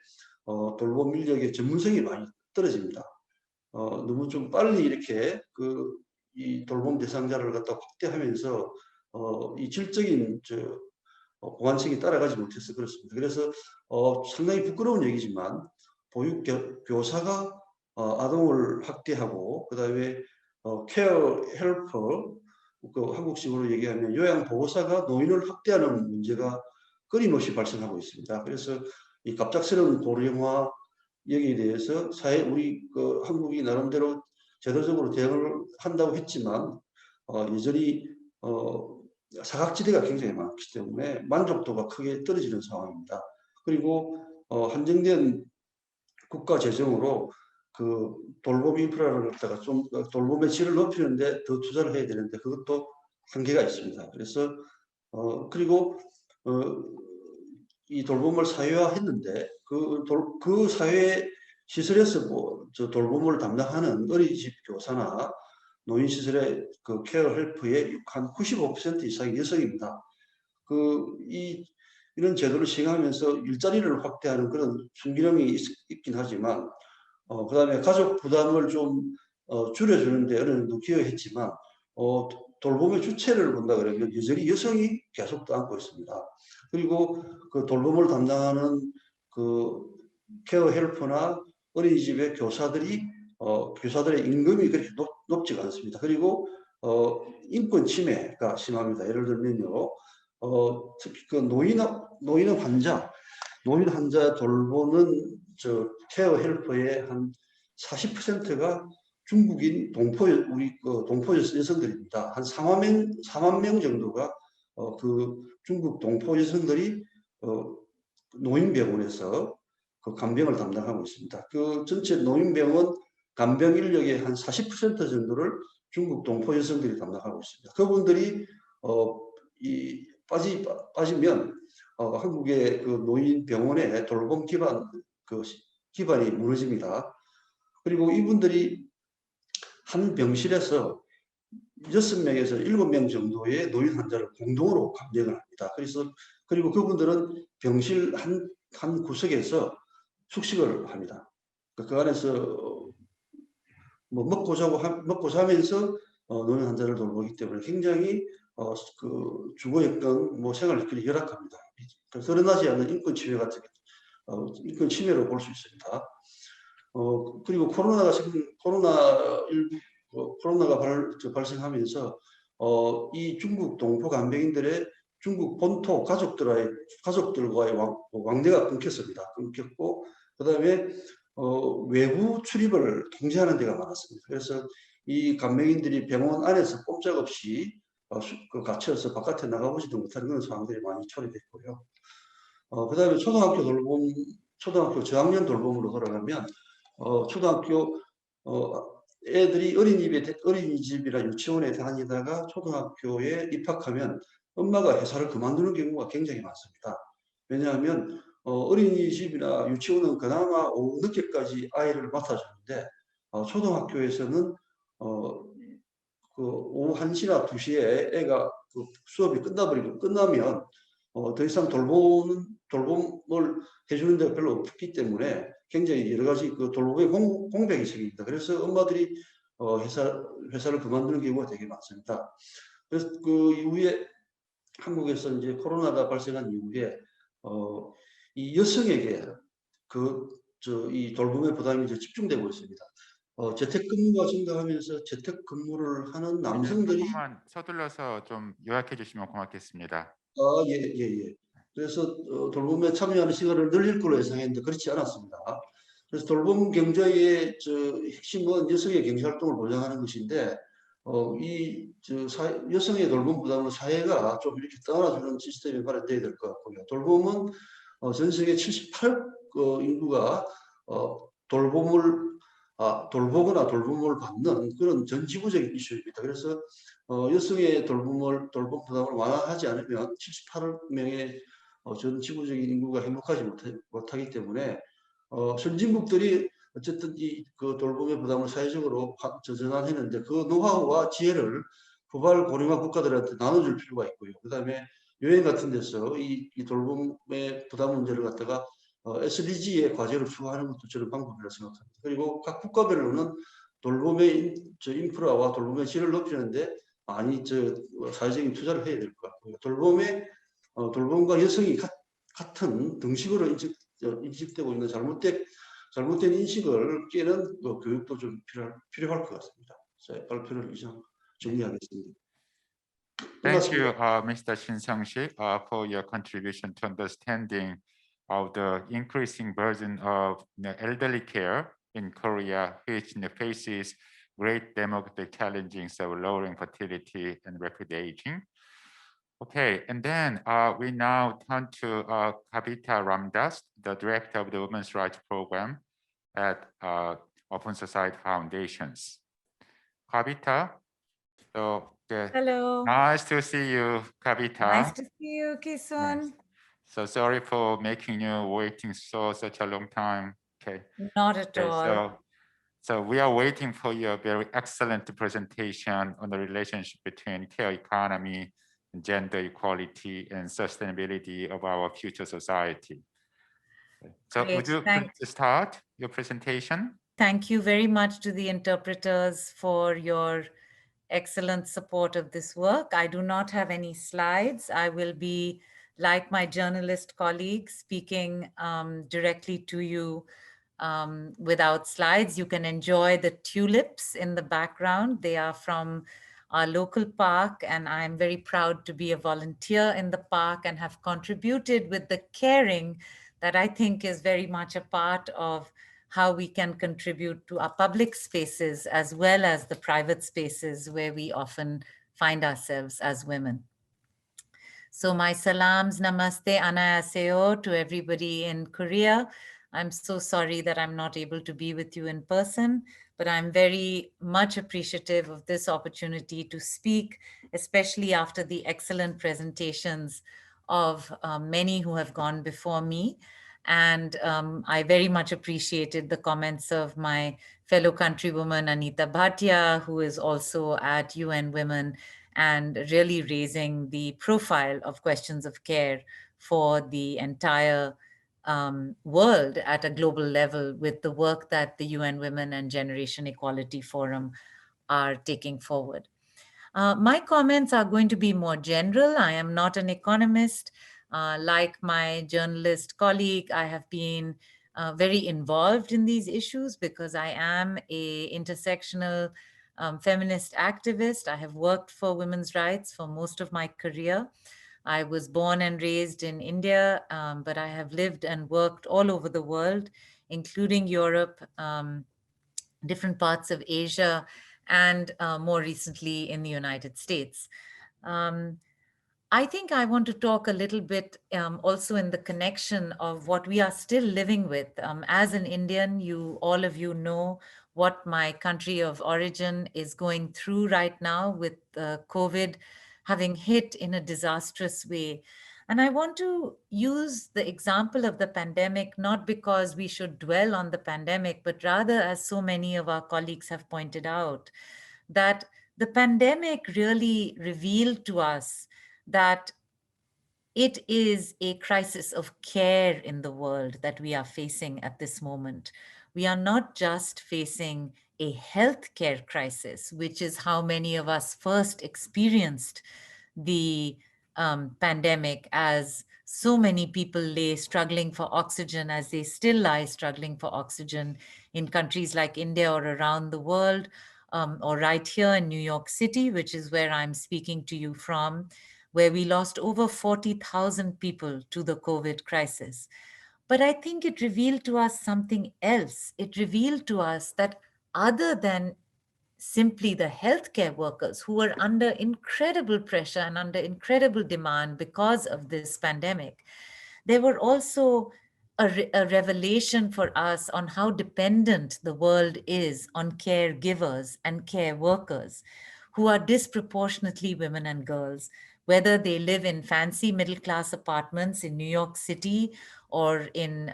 Speaker 6: 돌봄 인력의 전문성이 많이 떨어집니다. 너무 좀 빨리 이렇게 이 돌봄 대상자를 갖다 확대하면서 이 질적인 보완책이 따라가지 못해서 그렇습니다. 그래서 상당히 부끄러운 얘기지만 보육 교사가 아동을 학대하고 그 다음에 케어 헬퍼, 한국식으로 얘기하면 요양 보호사가 노인을 학대하는 문제가 끊임없이 발생하고 있습니다. 그래서 이 갑작스러운 고령화 여기에 대해서 우리 한국이 나름대로 제도적으로 대응을 한다고 했지만 여전히 사각지대가 굉장히 많기 때문에 만족도가 크게 떨어지는 상황입니다. 그리고 한정된 국가 재정으로 그 돌봄 인프라를 갖다가 좀 돌봄의 질을 높이는데 더 투자를 해야 되는데 그것도 한계가 있습니다. 그래서 그리고 이 돌봄을 사회화했는데 그 사회 시설에서 돌봄을 담당하는 어린이집 교사나 노인시설의 그 케어 헬프의 한 95% 이상이 여성입니다. 이런 제도를 시행하면서 일자리를 확대하는 그런 순기능이 있긴 하지만, 그 다음에 가족 부담을 좀 줄여주는데 어느 정도 기여했지만, 돌봄의 주체를 본다 그러면 여전히 여성이 계속 안고 있습니다. 그리고 그 돌봄을 담당하는 그 케어 헬퍼나 어린이집의 교사들의 임금이 그렇게 높지가 않습니다. 그리고 인권 침해가 심합니다. 예를 들면요, 특히 그 노인 환자 돌보는 케어 헬퍼의 한 40%가 중국인 동포 여성들입니다. 한 4만 명 정도가 그 중국 동포 여성들이 노인병원에서 그 간병을 담당하고 있습니다. 그 전체 노인병원 간병 인력의 한 40% 정도를 중국 동포 여성들이 담당하고 있습니다. 그분들이 빠지면 한국의 그 노인병원의 돌봄 기반이 무너집니다. 그리고 이분들이 한 병실에서 6명에서 7명 정도의 노인 환자를 공동으로 간병을 합니다. 그리고 그분들은 병실 한 구석에서 숙식을 합니다. 그 안에서 뭐 먹고 자면서 노인 환자를 돌보기 때문에 굉장히 그 주거 여건, 뭐 생활 여건이 열악합니다. 드러나지 않는 인권 침해 같은 인권 침해로 볼 수 있습니다. 그리고 코로나가 발생하면서 이 중국 동포 간병인들의 중국 본토 가족들과의 왕래가 끊겼고, 그다음에 외부 출입을 통제하는 데가 많았습니다. 그래서 이 간병인들이 병원 안에서 꼼짝없이 갇혀서 바깥에 나가보지도 못하는 그런 상황들이 많이 초래됐고요. 그다음에 초등학교 저학년 돌봄으로 돌아가면 초등학교 애들이 어린이집이나 유치원에 다니다가 초등학교에 입학하면 엄마가 회사를 그만두는 경우가 굉장히 많습니다. 왜냐하면 어린이집이나 유치원은 그나마 오후 늦게까지 아이를 맡아주는데 초등학교에서는 그 오후 1시나 2시에 애가 그 수업이 끝나면 더 이상 돌봄을 해주는 데가 별로 없기 때문에 굉장히 여러 가지 그 돌봄의 공백이 생깁니다. 그래서 엄마들이 회사를 그만두는 경우가 되게 많습니다. 그래서 그 이후에 한국에서 이제 코로나가 발생한 이후에 이 여성에게 이 돌봄의 부담이 이제 집중되고 있습니다. 재택근무가 증가하면서 재택근무를 하는 남성들이
Speaker 2: 조금만 서둘러서 좀 요약해 주시면 고맙겠습니다.
Speaker 6: 예. 그래서 돌봄에 참여하는 시간을 늘릴 걸로 예상했는데 그렇지 않았습니다. 그래서 돌봄 경제의 핵심은 여성의 경제활동을 보장하는 것인데 여성의 돌봄 부담을 사회가 좀 이렇게 떠안아주는 시스템이 마련돼야 될 것 같고요. 돌봄은 전 세계 78% 인구가 돌보거나 돌봄을 받는 그런 전 지구적인 이슈입니다. 그래서 여성의 돌봄 부담을 완화하지 않으면 78명의 전 지구적인 인구가 행복하지 못하기 때문에 선진국들이 어쨌든 그 돌봄의 부담을 사회적으로 전환했는데 그 노하우와 지혜를 후발 고령화 국가들한테 나눠줄 필요가 있고요. 그다음에 유엔 같은 데서 이 돌봄의 부담 문제를 갖다가 SDG의 과제로 추가하는 것도 저는 방법이라고 생각합니다. 그리고 각 국가별로는 돌봄의 인프라와 돌봄의 질을 높이는데 많이 사회적인 투자를 해야 될 것 같고요. 돌봄과 여성이 같은 등식으로 인식되고 있는 잘못된 인식을 깨는 교육도 좀 필요할 것 같습니다. 발표를 이상 정리하겠습니다.
Speaker 2: Thank you, Mr. Shin Sang-sik, for your contribution to understanding of the increasing burden of elderly care in Korea, which faces great demographic challenges of lowering fertility and rapid aging. Okay, and then we now turn to Kavita Ramdas, the director of the Women's Rights Program at Open Society Foundations. Kavita,
Speaker 7: Hello.
Speaker 2: Nice to see you, Kavita.
Speaker 7: Nice to see you, Ki-Soo.
Speaker 2: Nice. So sorry for making you waiting such a long time. Okay.
Speaker 7: Not at all.
Speaker 2: So we are waiting for your very excellent presentation on the relationship between care economy, gender equality, and sustainability of our future society. So
Speaker 7: Great.
Speaker 2: would you please start your presentation?
Speaker 7: Thank you very much to the interpreters for your excellent support of this work. I do not have any slides. I will be, like my journalist colleagues, speaking directly to you without slides. You can enjoy the tulips in the background. They are from our local park, and I'm very proud to be a volunteer in the park and have contributed with the caring that I think is very much a part of how we can contribute to our public spaces as well as the private spaces where we often find ourselves as women. So my salams, namaste, annyeonghaseyo to everybody in Korea. I'm so sorry that I'm not able to be with you in person, but I'm very much appreciative of this opportunity to speak, especially after the excellent presentations of many who have gone before me. And I very much appreciated the comments of my fellow countrywoman, Anita Bhatia, who is also at UN Women, and really raising the profile of questions of care for the entire world at a global level with the work that the UN Women and Generation Equality Forum are taking forward. My comments are going to be more general. I am not an economist. Like my journalist colleague, I have been very involved in these issues because I am a intersectional feminist activist. I have worked for women's rights for most of my career. I was born and raised in India, but I have lived and worked all over the world, including Europe, different parts of Asia, and more recently in the United States. I think I want to talk a little bit also in the connection of what we are still living with. As an Indian, all of you know what my country of origin is going through right now with COVID having hit in a disastrous way. And I want to use the example of the pandemic, not because we should dwell on the pandemic, but rather, as so many of our colleagues have pointed out, that the pandemic really revealed to us that it is a crisis of care in the world that we are facing at this moment. We are not just facing a healthcare crisis, which is how many of us first experienced the pandemic, as so many people lay struggling for oxygen, as they still lie struggling for oxygen in countries like India or around the world, or right here in New York City, which is where I'm speaking to you from, where we lost over 40,000 people to the COVID crisis. But I think it revealed to us something else. It revealed to us that other than simply the healthcare workers who were under incredible pressure and under incredible demand because of this pandemic, there were also a revelation for us on how dependent the world is on caregivers and care workers who are disproportionately women and girls, whether they live in fancy middle-class apartments in New York City or in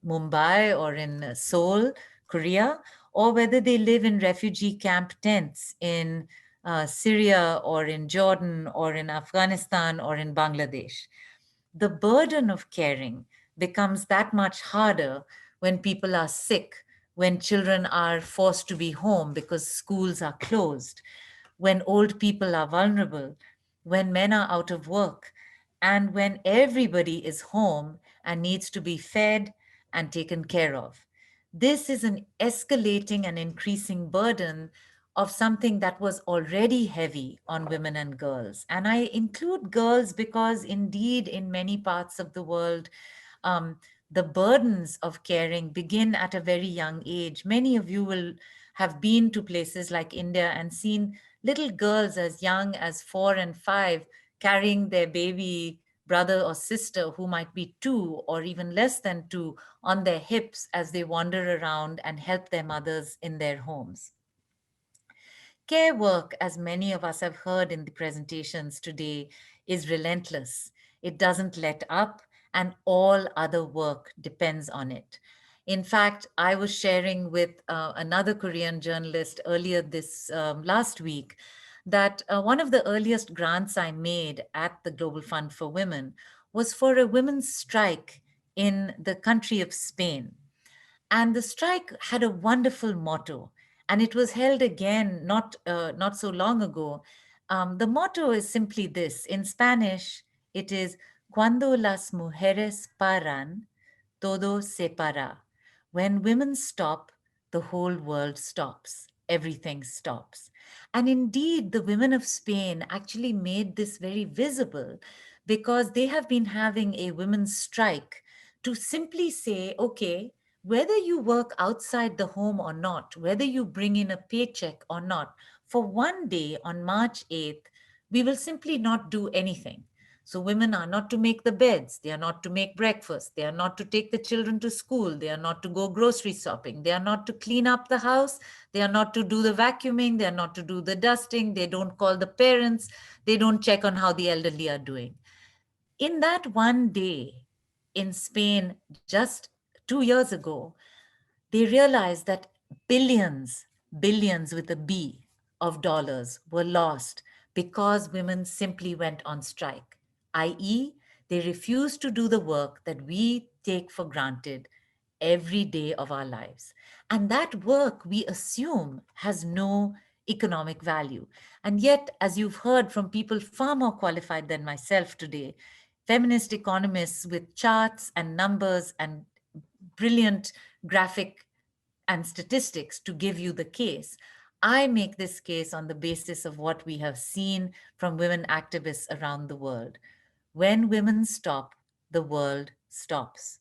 Speaker 7: Mumbai or in Seoul, Korea, or whether they live in refugee camp tents in Syria or in Jordan or in Afghanistan or in Bangladesh. The burden of caring becomes that much harder when people are sick, when children are forced to be home because schools are closed, when old people are vulnerable, when men are out of work, and when everybody is home and needs to be fed and taken care of. This is an escalating and increasing burden of something that was already heavy on women and girls. And I include girls because indeed in many parts of the world, the burdens of caring begin at a very young age. Many of you will have been to places like India and seen little girls as young as 4 and 5 carrying their baby brother or sister who might be 2 or even less than 2 on their hips as they wander around and help their mothers in their homes. Care work, as many of us have heard in the presentations today, is relentless. It doesn't let up, and all other work depends on it. In fact, I was sharing with another Korean journalist earlier this last week that one of the earliest grants I made at the Global Fund for Women was for a women's strike in the country of Spain. And the strike had a wonderful motto, and it was held again not so long ago. The motto is simply this. In Spanish, it is, Cuando las mujeres paran, todo se para. When women stop, the whole world stops. everything stops. And indeed, the women of Spain actually made this very visible because they have been having a women's strike to simply say, okay, whether you work outside the home or not, whether you bring in a paycheck or not, for one day on March 8th, we will simply not do anything. So women are not to make the beds, they are not to make breakfast, they are not to take the children to school, they are not to go grocery shopping, they are not to clean up the house, they are not to do the vacuuming, they are not to do the dusting, they don't call the parents, they don't check on how the elderly are doing. In that one day in Spain, just 2 years ago, they realized that billions with a B of dollars were lost because women simply went on strike, i.e., they refused to do the work that we take for granted every day of our lives. And that work we assume has no economic value. And yet, as you've heard from people far more qualified than myself today, feminist economists with charts and numbers and brilliant graphic and statistics to give you the case. I make this case on the basis of what we have seen from women activists around the world. When women stop, the world stops.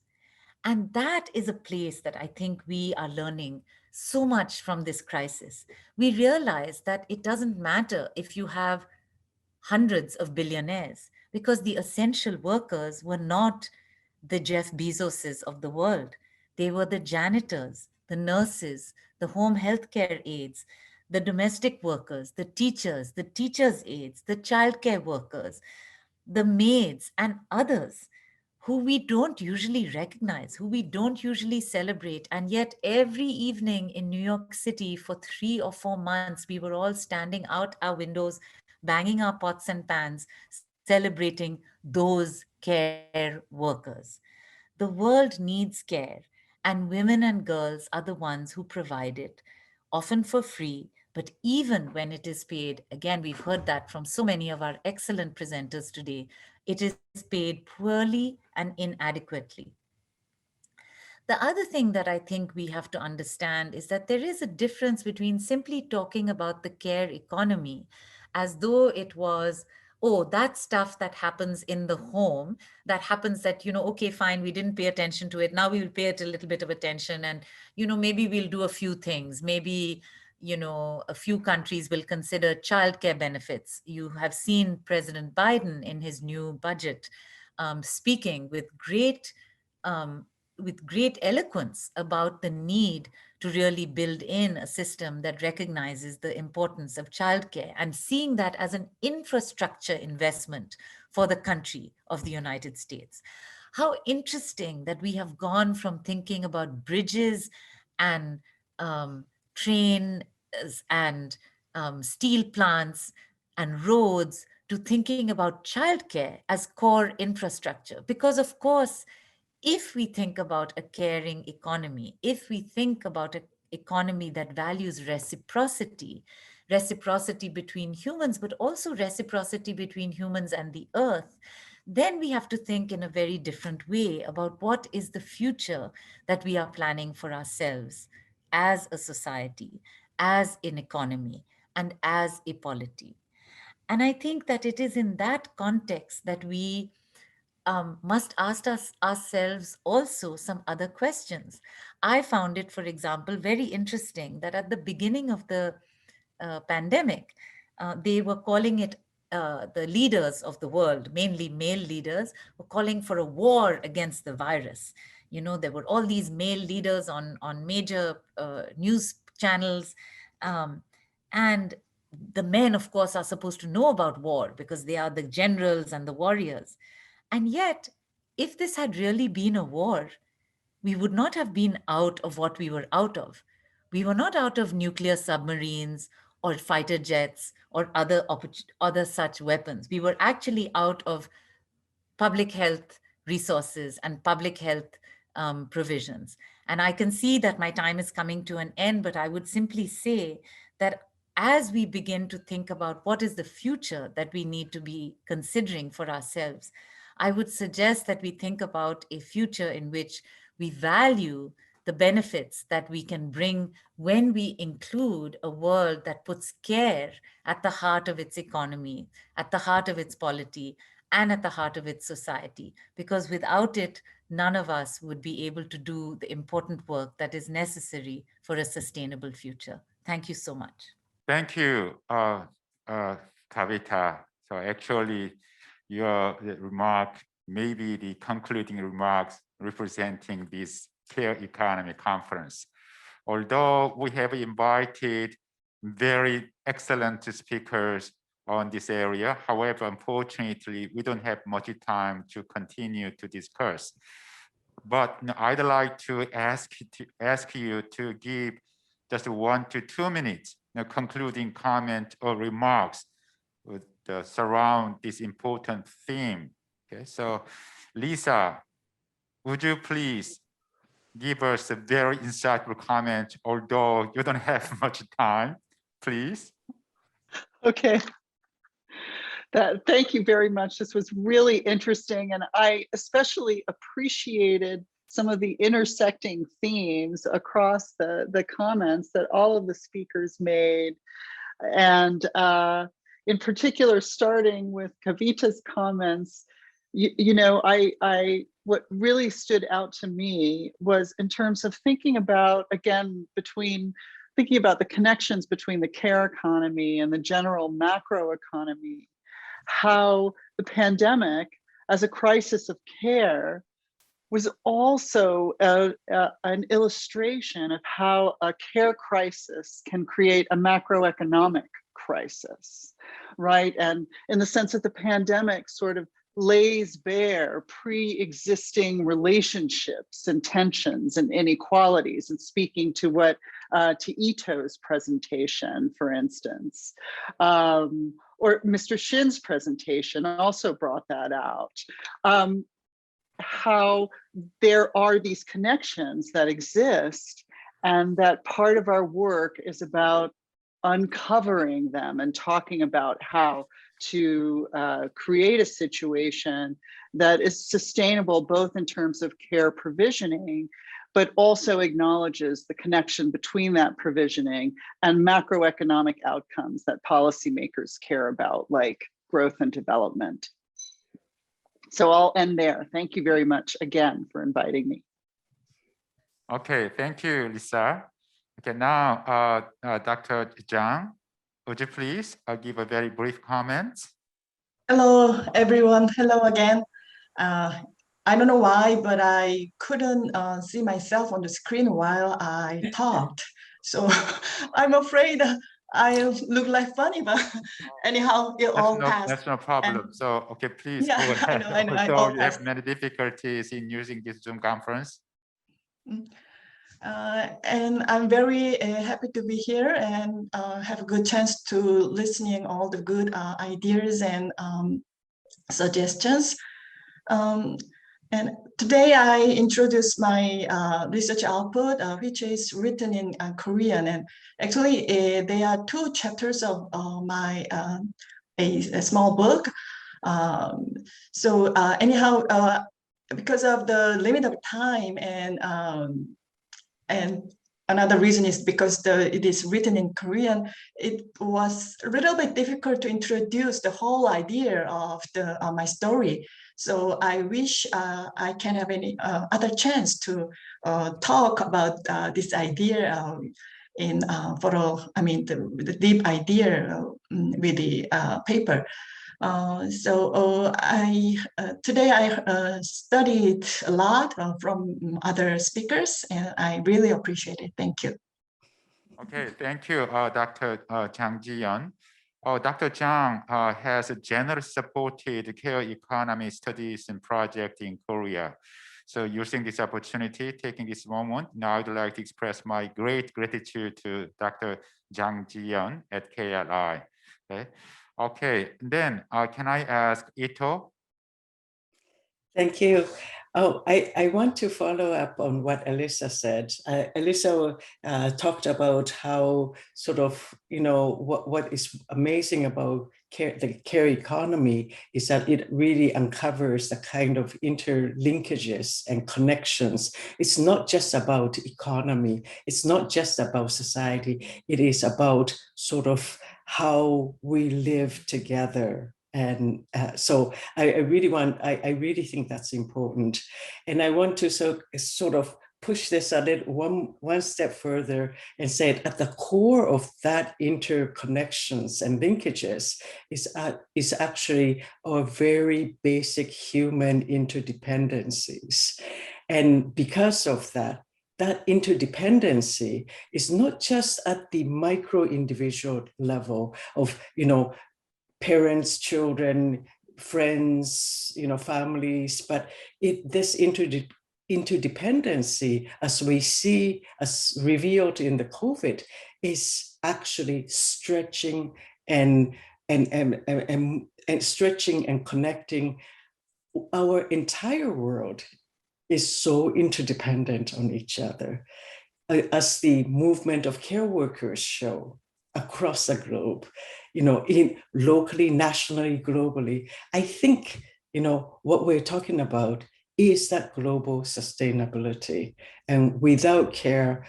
Speaker 7: And that is a place that I think we are learning so much from this crisis. We realize that it doesn't matter if you have hundreds of billionaires, because the essential workers were not the Jeff Bezoses of the world. They were the janitors, the nurses, the home healthcare aides, the domestic workers, the teachers' aides, the childcare workers, the maids, and others who we don't usually recognize, who we don't usually celebrate. And yet, every evening in New York City for 3 or 4 months, we were all standing out our windows, banging our pots and pans, celebrating those care workers. The world needs care, and women and girls are the ones who provide it, often for free. But even when it is paid, again, we've heard that from so many of our excellent presenters today, it is paid poorly and inadequately. The other thing that I think we have to understand is that there is a difference between simply talking about the care economy as though it was, oh, that stuff that happens in the home, that happens that, okay, fine, we didn't pay attention to it. Now we will pay it a little bit of attention. And, maybe we'll do a few things. Maybe, a few countries will consider childcare benefits. You have seen President Biden in his new budget speaking um, with great eloquence about the need to really build in a system that recognizes the importance of childcare and seeing that as an infrastructure investment for the country of the United States. How interesting that we have gone from thinking about bridges and trains and steel plants and roads to thinking about childcare as core infrastructure. Because of course, if we think about a caring economy, if we think about an economy that values reciprocity between humans, but also reciprocity between humans and the earth, then we have to think in a very different way about what is the future that we are planning for ourselves as a society, as an economy, and as a polity. And I think that it is in that context that we must ask ourselves also some other questions. I found it, for example, very interesting that at the beginning of the pandemic, they were calling it, the leaders of the world, mainly male leaders, were calling for a war against the virus. There were all these male leaders on major news channels. And the men, of course, are supposed to know about war because they are the generals and the warriors. And yet, if this had really been a war, we would not have been out of what we were out of. We were not out of nuclear submarines or fighter jets or other such weapons. We were actually out of public health resources and public health provisions. And I can see that my time is coming to an end, but I would simply say that as we begin to think about what is the future that we need to be considering for ourselves, I would suggest that we think about a future in which we value the benefits that we can bring when we include a world that puts care at the heart of its economy, at the heart of its polity, and at the heart of its society. Because without it, none of us would be able to do the important work that is necessary for a sustainable future. Thank you so much.
Speaker 2: Thank you, Kavita. So actually, your remark may be the concluding remarks representing this Care Economy Conference. Although we have invited very excellent speakers on this area, however, unfortunately, we don't have much time to continue to discuss. But I'd like to ask you to give just 1 to 2 minutes concluding comment or remarks with surround this important theme. Okay, so Lisa, would you please give us a very insightful comment, although you don't have much time, please?
Speaker 3: Okay. Thank you very much. This was really interesting, and I especially appreciated some of the intersecting themes across the comments that all of the speakers made. And in particular, starting with Kavita's comments, what really stood out to me was in terms of thinking about, again, thinking about the connections between the care economy and the general macroeconomy, how the pandemic as a crisis of care was also an illustration of how a care crisis can create a macroeconomic crisis, right? And in the sense that the pandemic sort of lays bare pre-existing relationships and tensions and inequalities, and speaking to to Ito's presentation, for instance, or Mr. Shin's presentation also brought that out. How there are these connections that exist, and that part of our work is about uncovering them and talking about how to create a situation that is sustainable, both in terms of care provisioning, but also acknowledges the connection between that provisioning and macroeconomic outcomes that policymakers care about, like growth and development. So I'll end there. Thank you very much again for inviting me.
Speaker 2: Okay, thank you, Lisa. Okay, now, Dr. Chang, would you please give a very brief comment?
Speaker 4: Hello, everyone. Hello again. I don't know why, but I couldn't see myself on the screen while I talked. So I'm afraid I look like funny, but anyhow, it all passed.
Speaker 2: That's no problem.
Speaker 4: And,
Speaker 2: so, okay, please
Speaker 4: yeah,
Speaker 2: go ahead.
Speaker 4: I know,
Speaker 2: So you have many difficulties in using this Zoom conference.
Speaker 4: And I'm very happy to be here and have a good chance to listening all the good ideas and suggestions. And today I introduce my research output, which is written in Korean. And actually, there are 2 chapters of my a small book. So anyhow, because of the limit of time and another reason is because it is written in Korean, it was a little bit difficult to introduce the whole idea of my story. So I wish I can have any other chance to talk about this idea the deep idea with the paper. Today I studied a lot from other speakers, and I really appreciate it. Thank you.
Speaker 2: Okay, thank you, Dr. Chang Jiyeun. Dr. Chang has generously supported care economy studies and project in Korea. So using this opportunity, taking this moment, now I'd like to express my great gratitude to Dr. Chang Jiyeun at KLI. Okay, then can I ask Ito?
Speaker 5: Thank you. Oh, I want to follow up on what Elissa said. Elissa talked about how sort of, what is amazing about the care economy is that it really uncovers the kind of interlinkages and connections. It's not just about economy. It's not just about society. It is about sort of how we live together. And so I really think that's important. And I want to sort of push this a little one step further and say at the core of that interconnections and linkages is actually our very basic human interdependencies. And because of that interdependency is not just at the micro individual level of, parents, children, friends, families, but this interdependency, as we see, as revealed in the COVID, is actually stretching and stretching and connecting. Our entire world is so interdependent on each other, as the movement of care workers show across the globe, in locally, nationally, globally. I think, what we're talking about is that global sustainability. And without care,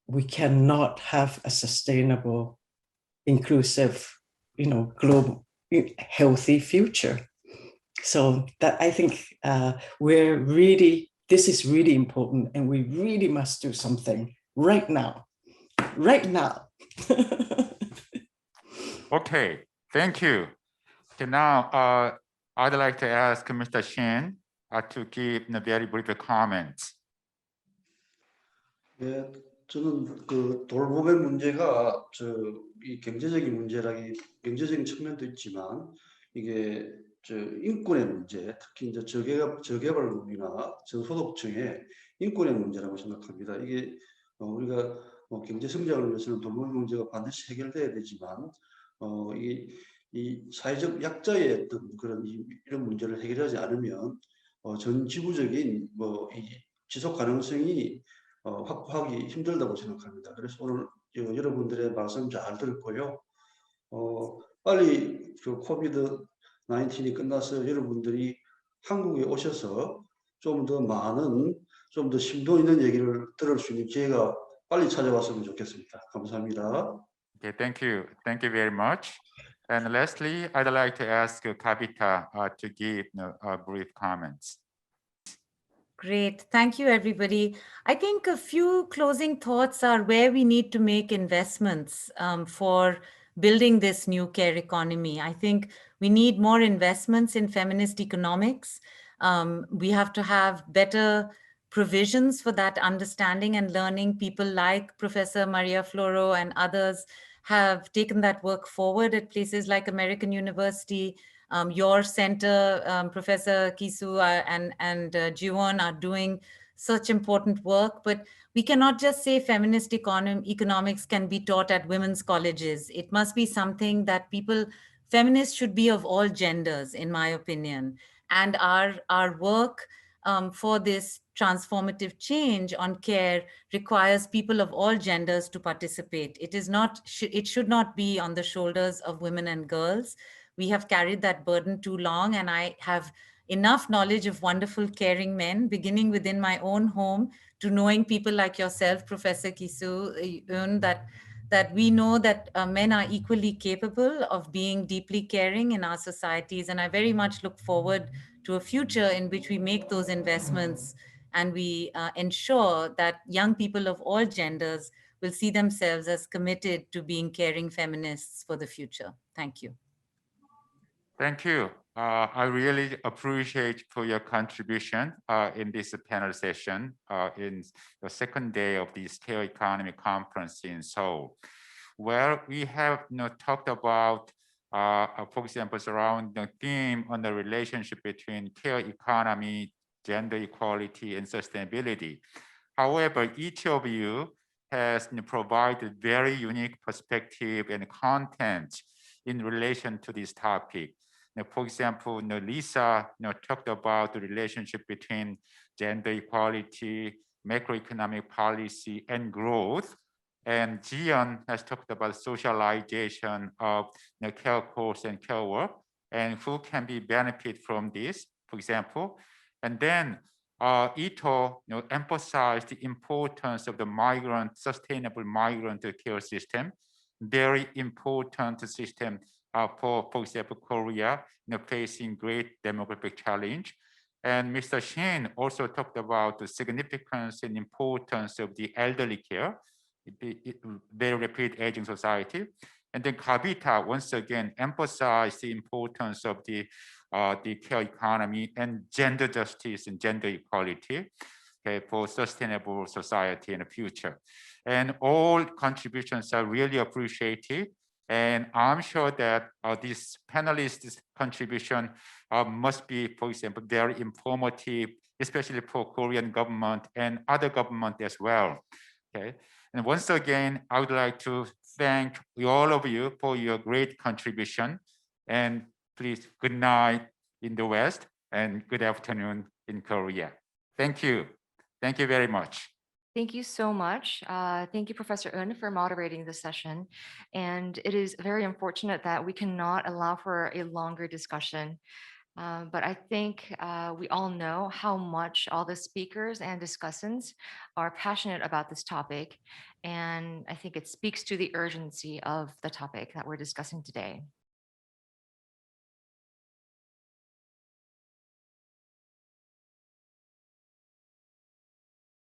Speaker 5: we cannot have a sustainable, inclusive, global, healthy future. So that I think this is really important, and we really must do something right now.
Speaker 2: Okay, thank you. Okay, now I'd like to ask Mr. Shin to give a very brief comments.
Speaker 6: 예, 저는 그 돌봄의 문제가 이 경제적인 경제적인 측면도 있지만 이게 인권의 문제, 특히 이제 저개발국이나 저소득층의 인권의 문제라고 생각합니다. 이게 우리가 경제 성장을 위해서는 돌봄 문제가 반드시 해결돼야 되지만 이 사회적 약자의 어떤 그런 이런 문제를 해결하지 않으면 전 지구적인 이 지속 가능성이 확보하기 힘들다고 생각합니다. 그래서 오늘 여러분들의 말씀 잘 들었고요. 빨리 그 코비드 19이 끝나서 여러분들이 한국에 오셔서 좀 더 많은, 좀 더 심도 있는 얘기를 들을 수 있는 기회가 빨리 찾아왔으면 좋겠습니다. 감사합니다.
Speaker 2: Okay, thank you. Thank you very much. And lastly, I'd like to ask Kavita to give brief comments.
Speaker 7: Great. Thank you, everybody. I think a few closing thoughts are where we need to make investments for building this new care economy. I think we need more investments in feminist economics. We have to have better provisions for that understanding and learning. People like Professor Maria Floro and others have taken that work forward at places like American University. Your center, Professor Ki-Soo and Jiyeun are doing such important work, but we cannot just say feminist economics can be taught at women's colleges. It must be something that feminists should be of all genders, in my opinion. And our work for this transformative change on care requires people of all genders to participate. It should not be on the shoulders of women and girls. We have carried that burden too long, and I have enough knowledge of wonderful caring men, beginning within my own home to knowing people like yourself, Professor Ki-Soo, that we know that men are equally capable of being deeply caring in our societies. And I very much look forward to a future in which we make those investments and we ensure that young people of all genders will see themselves as committed to being caring feminists for the future. Thank you.
Speaker 2: Thank you. I really appreciate for your contribution in this panel session in the second day of this Care Economy Conference in Seoul, where we have talked about, for example, around the theme on the relationship between care economy, gender equality, and sustainability. However, each of you has provided very unique perspective and content in relation to this topic. For example, Elisa talked about the relationship between gender equality, macroeconomic policy, and growth. And Jiyeun has talked about socialization of care course and care work, and who can be benefit from this, for example. And then Int'l emphasized the importance of the sustainable migrant care system, very important system for example, Korea, facing great demographic challenge. And Mr. Shin also talked about the significance and importance of the elderly care, very rapid aging society. And then Kavita once again emphasized the importance of the care economy and gender justice and gender equality, okay, for sustainable society in the future. And all contributions are really appreciated. And I'm sure that this panelists' contribution must be, for example, very informative, especially for Korean government and other government as well. Okay. And once again, I would like to thank all of you for your great contribution. And please, good night in the West and good afternoon in Korea. Thank you. Thank you very much.
Speaker 1: Thank you so much. Thank you, Professor Eun, for moderating this session. And it is very unfortunate that we cannot allow for a longer discussion. But I think we all know how much all the speakers and discussants are passionate about this topic. And I think it speaks to the urgency of the topic that we're discussing today.